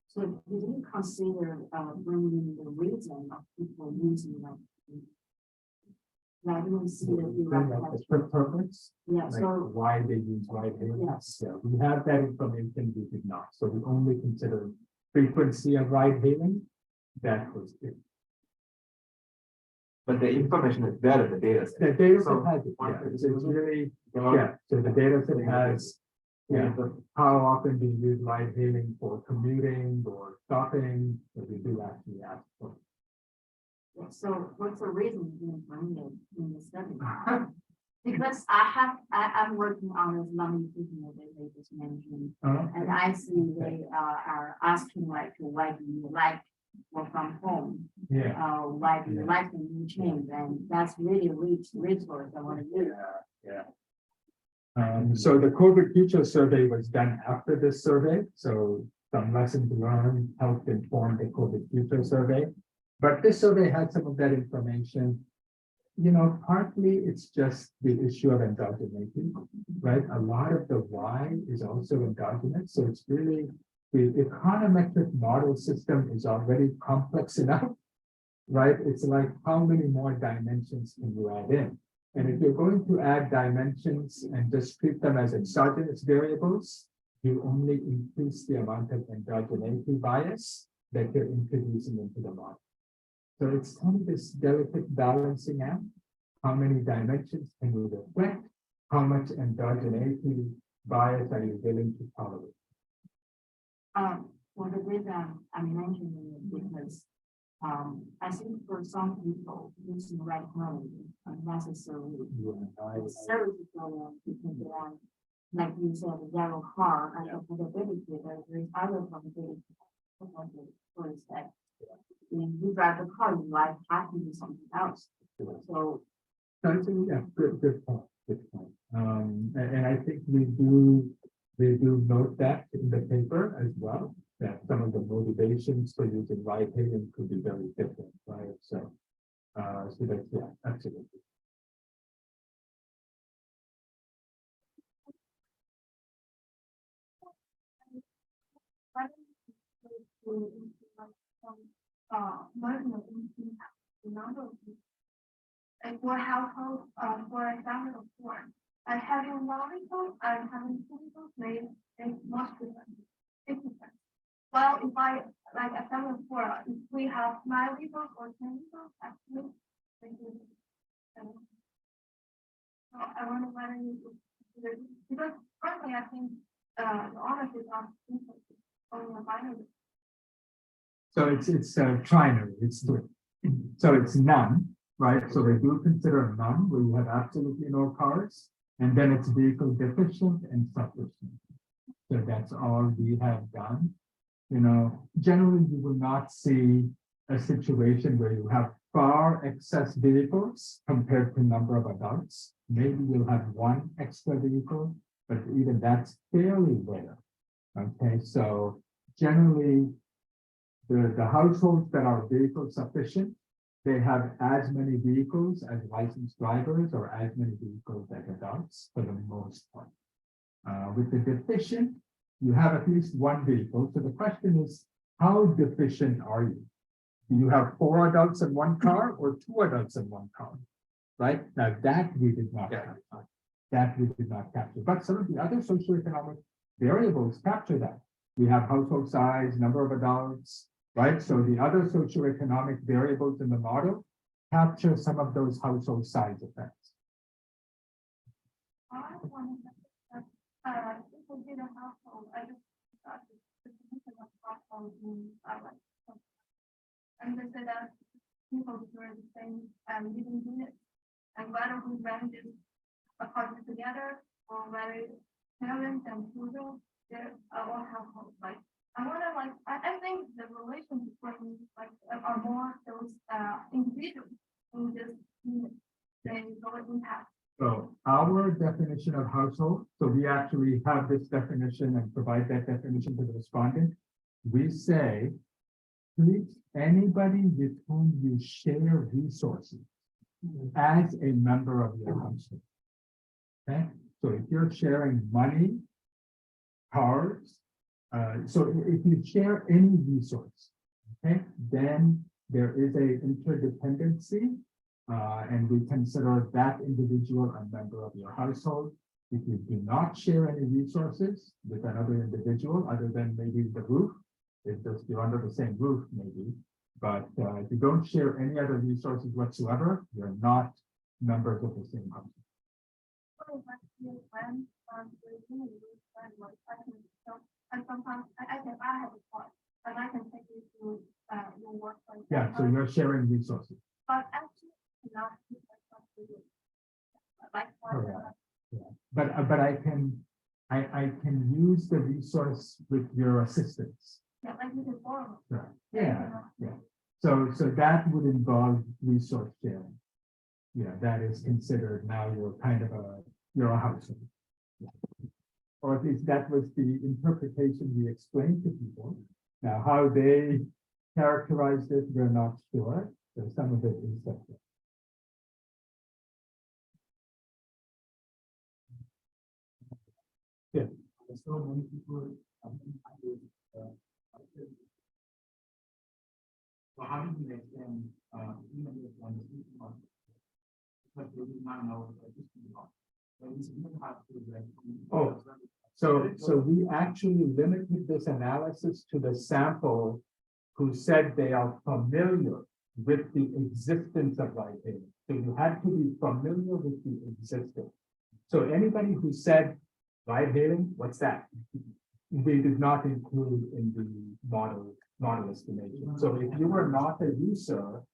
So did you consider bringing the reason of people using like I don't see that you The purpose, yeah, like so why they use ride-hailing. Yes. Yeah, we have that information, we did not. So we only consider frequency of ride-hailing. That was it. But the information is there in the data set. The data So, set has it, yeah. It's really, Yeah. yeah, so the data set has, yeah, how often do you use ride-hailing for commuting or shopping? So we do actually ask for. so what's the reason you didn't bring it in the study? Because I'm working on this learning system that they just mentioned, and I see they are asking like, why do you like work from home? Yeah. Why do you like the new change? And that's really a rich resource I want to use. Yeah. So the COVID future survey was done after this survey, so some lessons learned helped inform the COVID future survey. But this survey had some of that information. You know, partly it's just the issue of endogeneity, right? A lot of the why is also endogenous, so it's really the econometric model system is already complex enough, right? It's like how many more dimensions can you add in? And if you're going to add dimensions and just treat them as exogenous variables, you only increase the amount of endogeneity bias that you're introducing into the model. So it's kind of this delicate balancing act. How many dimensions can you reflect? How much endogeneity bias are you willing to tolerate? For the reason I'm mentioning it because I think for some people using right knowledge is unnecessary. Service program because they are, like you said, zero harm and affordability. There's other affordability. For instance, when you drive the car, you like have to do something else. So yeah, good point. Good point. And I think we do note that in the paper as well, that some of the motivations for using ride-hailing could be very different, right? So that's, yeah, absolutely. the number of people. And for household, for a family of four, and having one vehicle and having two vehicles made is much different. 50%. Well, if I like a family of four, if we have 9 vehicles or 10 vehicles, actually, so I wonder whether you would, because personally, I think the ownership of owning a binary. So it's trinary, it's three. So it's none, right? So they do consider none where you have absolutely no cars, and then it's vehicle deficient and sufficient. So that's all we have done. You know, generally you will not see a situation where you have far excess vehicles compared to number of adults. Maybe you'll have one extra vehicle, but even that's fairly rare. Okay, so generally the households that are vehicle sufficient, they have as many vehicles as licensed drivers or as many vehicles as adults for the most part. With the deficient, you have at least one vehicle. So the question is, how deficient are you? Do you have 4 adults in one car or 2 adults in one car? Right? Now that we did not capture. That we did not capture. But some of the other socioeconomic variables capture that. We have household size, number of adults, right? So the other socioeconomic variables in the model capture some of those household size effects. I wanted to, if we did a household, I just thought the definition of household in and they said that people were the same living units, and whether we rent it apartment together or whether parents and children, they're all households. Like I wonder, like I think the relation between like are more those individuals in this unit than lower impact. So our definition of household, so we actually have this definition and provide that definition to the respondent. We say, treat anybody with whom you share resources as a member of your household. Okay, so if you're sharing money, cars, so if you share any resource, okay, then there is a interdependency. And we consider that individual a member of your household. If you do not share any resources with another individual, other than maybe the roof, it's just you're under the same roof, maybe. But if you don't share any other resources whatsoever, you're not members of the same household. And sometimes I have a car, and I can take you to your work. Yeah, so you're sharing resources. But actually, not like Correct. Yeah. But I can use the resource with your assistance. yeah, like you can borrow. Right. Yeah. So that would involve resource sharing. Yeah, that is considered now you're kind of you're a household. Yeah. Or at least that was the interpretation we explained to people. Now, how they characterized it, we're not sure. So some of it is separate. Yeah. So many people. So how do you extend even if one is not, but they do not know that this is not. Oh, so we actually limited this analysis to the sample who said they are familiar with the existence of Ridehailing. So you had to be familiar with the existence. So anybody who said Ridehailing, what's that? We did not include in the model estimation. So if you were not a user,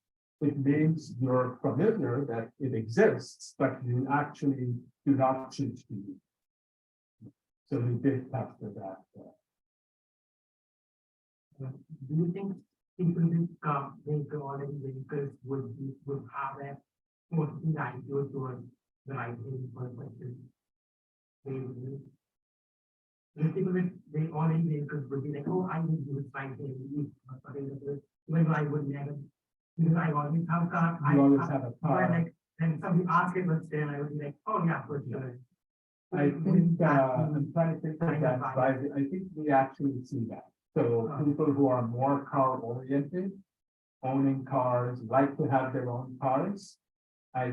it means you're familiar that it exists, but you actually do not choose to use it. So we did capture that. Do you think people with vehicle already vehicles would have that mostly ideal towards the right thing for question? People with they already vehicles would be like, oh, I need to use right thing, even though I would never, because I always have a car. You always have a car. Like, and somebody asked it once there, and I would be like, oh yeah, for sure. I think I'm trying to think of that, but I think we actually see that. So people who are more car oriented owning cars, like to have their own cars. I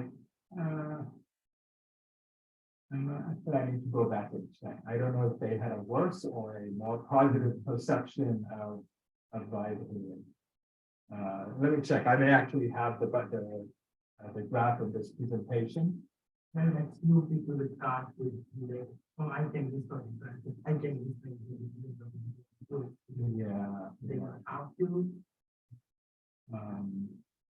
need to go back and check. I don't know if they had a worse or a more positive perception of ride-hailing. Let me check. I may actually have the graph of this presentation. Then let's move into the start with the, oh, I think this was impressive. I think this was Yeah. they are how to.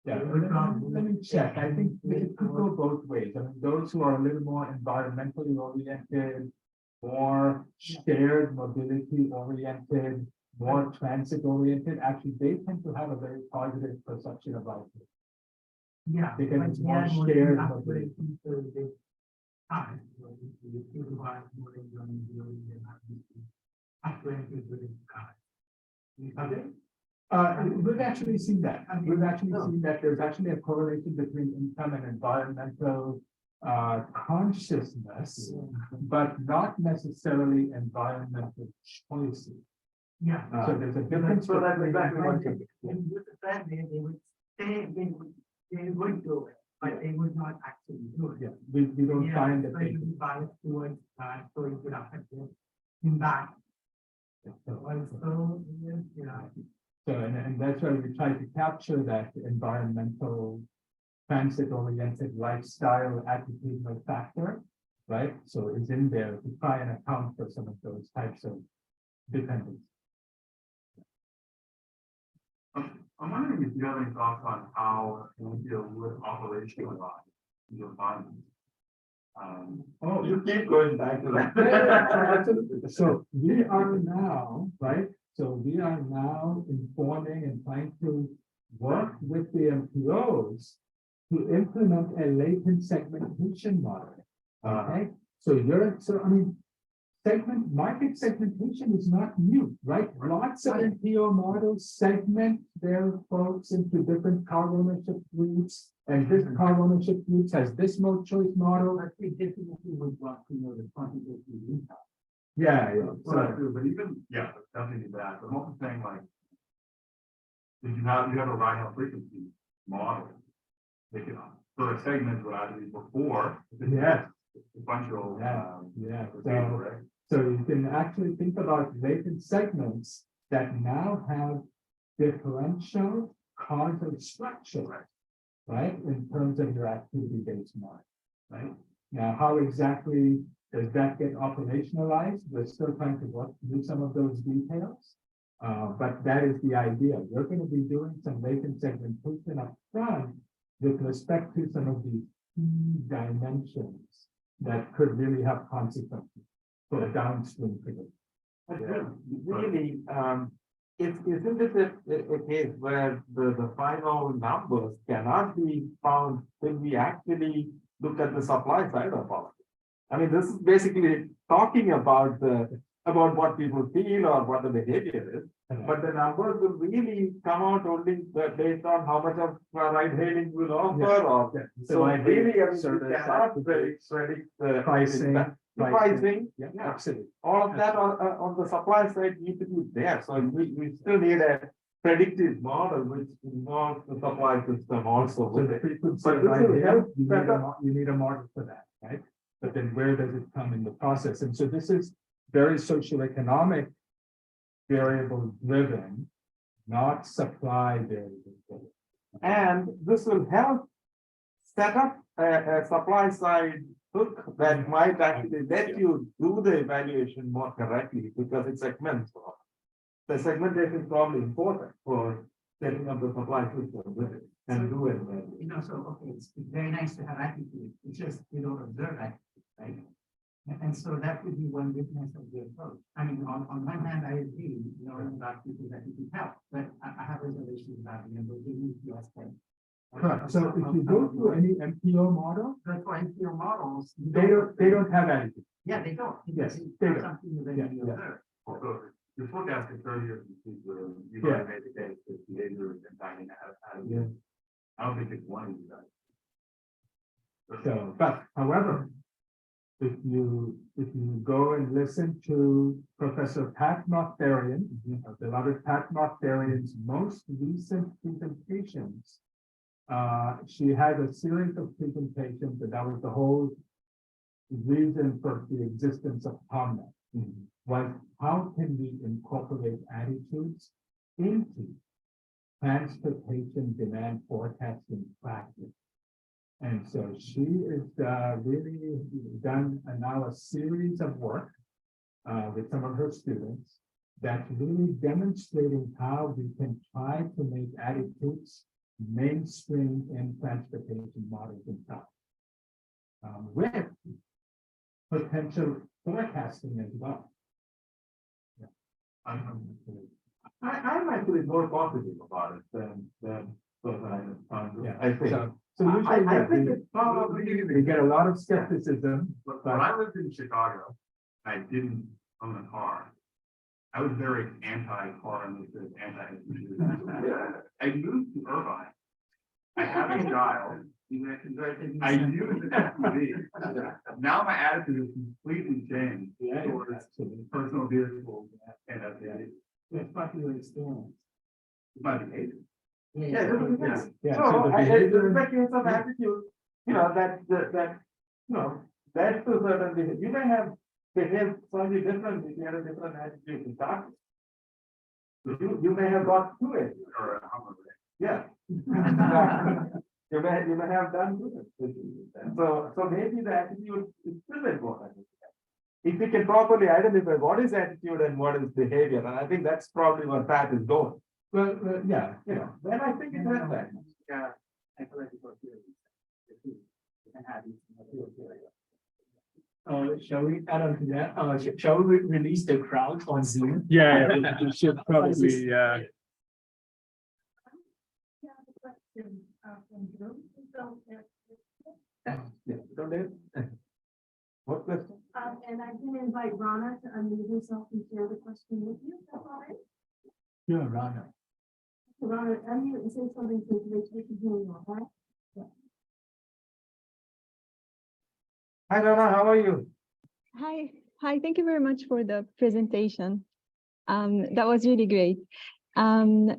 Yeah, let me check. I think it could go both ways. I mean, those who are a little more environmentally oriented, more shared mobility oriented, more transit oriented, actually, they tend to have a very positive perception of life. Yeah. Because but it's they more are more shared upgrade mobility. into the time, so if you are more enjoying doing the upgrade into the car. Okay. We've actually seen that. We've actually seen that there's actually a correlation between income and environmental consciousness, but not necessarily environmental choices. Yeah. So there's a difference. So that's between- exactly what And with the fact they would stay, they would do it, but they would not actually do it. Yeah, we don't find that So they. you would bias towards, so you could affect it in that. Also, yeah. So, and that's why we try to capture that environmental, transit-oriented lifestyle attitudinal factor, right? So it's in there to try and account for some of those types of dependence. I'm wondering if you have any thoughts on how India would operationalize your findings. Oh, You keep going back to that. absolutely. So we are now, right? So we are now informing and trying to work with the MPOs to implement a latent segmentation model. Okay, so I mean, market segmentation is not new, right? Lots of MPO models segment their folks into different car ownership groups, and this car ownership groups has this mode choice model. I think definitely would want to know the quantitative impact. Yeah. Well, that's true, but even, yeah, definitely that, but I'm also saying like. If you have a ride hail frequency model. They can, so the segments would either be before. Yes. Sequential. Yeah. Right? So you can actually think about latent segments that now have differential causal structure, right? In terms of your activity-based model, right? Now, how exactly does that get operationalized? We're still trying to work through some of those details. But that is the idea. We're going to be doing some latent segmentation up front with respect to some of the key dimensions that could really have consequences for the downstream prediction. Really, isn't it a case where the final numbers cannot be found when we actually look at the supply side of all of it? I mean, this is basically talking about what people feel or what the behavior is, but the numbers will really come out only based on how much of ride-hailing will offer, or so really, I mean, you cannot predict the pricing. Yeah, absolutely. All of that on the supply side need to be there. So we still need a predictive model which involves the supply system also. So the frequency But of this will ride-hailing, help you need a model for that, right? But then where does it come in the process? And so this is very socioeconomic variable driven, not supply variable driven. And this will help set up a supply side hook that might actually let you do the evaluation more correctly because it segments. The segmentation is probably important for setting up the supply system with it and do it. You know, so, okay, it's very nice to have attitude, it's just you don't observe attitude, right? And so that would be one weakness of the approach. I mean, on one hand, I agree, knowing about people that you can help, but I have reservations about the ambiguity aspect. Correct. So if you go to any MPO model, That's why MPO models. they don't have anything. Yeah, they don't. Yes, It's they not don't. something that Yeah, you yeah. observe. So you're forecasting 30 years in the future, you Yeah. might make a case that behavior is impacting how. Yeah. I don't think it's one of you guys. So, but however, if you go and listen to Professor Pat Mockbarian, beloved Pat Mockbarian's most recent presentations, she had a series of presentations, and that was the whole reason for the existence of ComNet, was how can we incorporate attitudes into transportation demand forecasting practice. And so she is really done now a series of work with some of her students that's really demonstrating how we can try to make attitudes mainstream in transportation models and stuff, with potential forecasting as well. Yeah. I'm actually more positive about it than Yeah. I think. So usually I think it's probably. we get a lot of skepticism, When but I lived in Chicago, I didn't own a car. I was very anti-car and I moved to Irvine. I have a child. I use an SUV. Now my attitude has completely changed towards personal vehicles and SUVs. It's popular experience. My behavior. Yeah. so the behavior- It's a case of attitude, that that's to certain behavior. You may have behaved slightly differently if you had a different attitude to start with. You may have got to it. Or a Hummer. Yeah. You may have done good. So maybe the attitude is still important. If we can properly identify what is attitude and what is behavior, and I think that's probably what Pat is going. Well, yeah, Then I think it has that. Yeah. Ecological theories. And habits. Shall we add on to that? Shall we release the crowd on Zoom? yeah, we should probably, What question? And I can invite Rana to unmute herself and share the question with you. That's all right. Yeah, Rana. Rana, unmute and say something so we can hear you, all right? Hi, Rana, how are you? Hi, thank you very much for the presentation. That was really great. I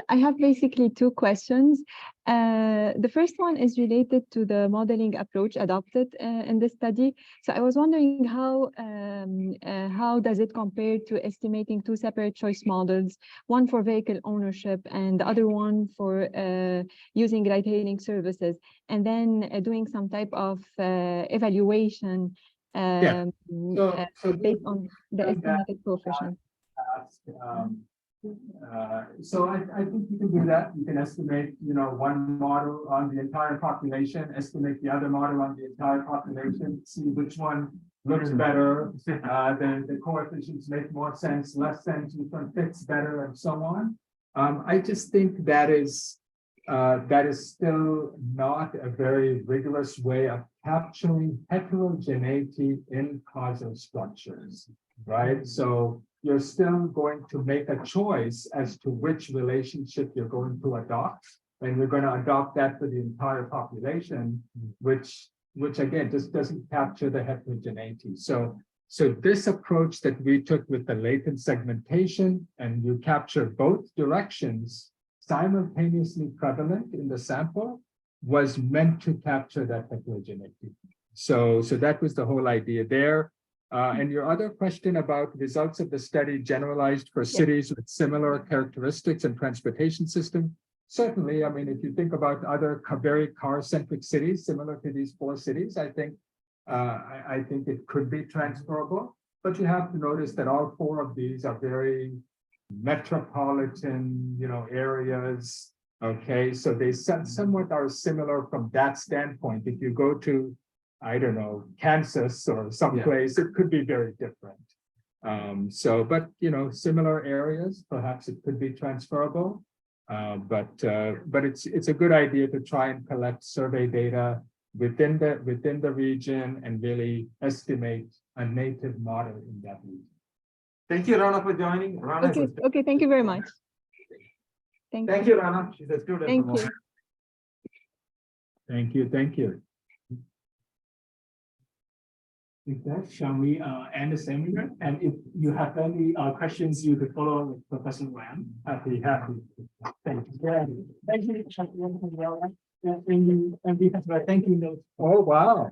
have basically two questions. The first one is related to the modeling approach adopted in this study. So I was wondering how does it compare to estimating two separate choice models, one for vehicle ownership and the other one for using ride-hailing services, and then doing some type of evaluation based on the estimated coefficient. So I think you can do that. You can estimate, one model on the entire population, estimate the other model on the entire population, see which one looks better, the coefficients make more sense, less sense, which one fits better, and so on. I just think that is still not a very rigorous way of capturing heterogeneity in causal structures, right? So you're still going to make a choice as to which relationship you're going to adopt, and you're going to adopt that for the entire population, which again just doesn't capture the heterogeneity. So this approach that we took with the latent segmentation, and you capture both directions simultaneously prevalent in the sample, was meant to capture that heterogeneity. So that was the whole idea there. And your other question about results of the study generalized for cities with similar characteristics and transportation system. Certainly, I mean, if you think about other very car-centric cities similar to these 4 cities, I think it could be transferable. But you have to notice that all 4 of these are very metropolitan, areas. Okay, so they somewhat are similar from that standpoint. If you go to, I don't know, Kansas or someplace, it could be very different. But similar areas, perhaps it could be transferable. But it's a good idea to try and collect survey data within the region and really estimate a native model in that region. Thank you, Rana, for joining. Rana Okay, thank you very much. Thank you, Rana. She's a student. Thank you. Thank you. with that, shall we end the seminar? And if you have any questions, you could follow with Professor Ram. Happy. Thank you. Yeah. Thank you. And we have a thank you note. Oh, wow.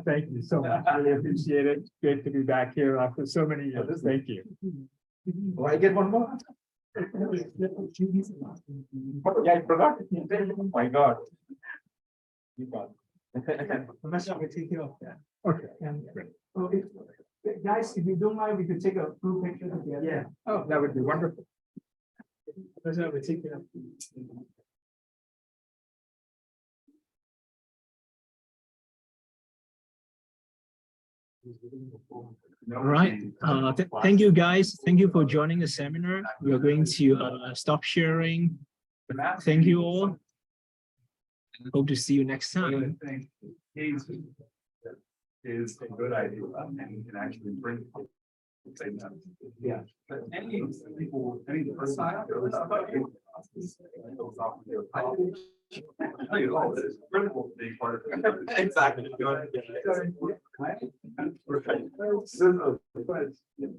Thank you so much. Really appreciate it. Great to be back here after so many years. Thank you. Oh, I get one more? Yeah, I forgot. Oh my God. You got it. Professor will take care of that. Okay. And so guys, if you don't mind, we could take a group picture together. Yeah. Oh, that would be wonderful. Professor will take care of. All right. Thank you, guys. Thank you for joining the seminar. We are going to stop sharing. Thank you all. Hope to see you next time. Is a good idea, and you can actually bring. Yeah. But any people, any person. Critical to be part of it. Exactly.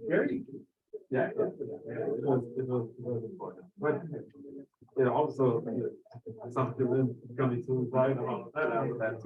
Very. Yeah. It was important. But it also, some students coming to write about that.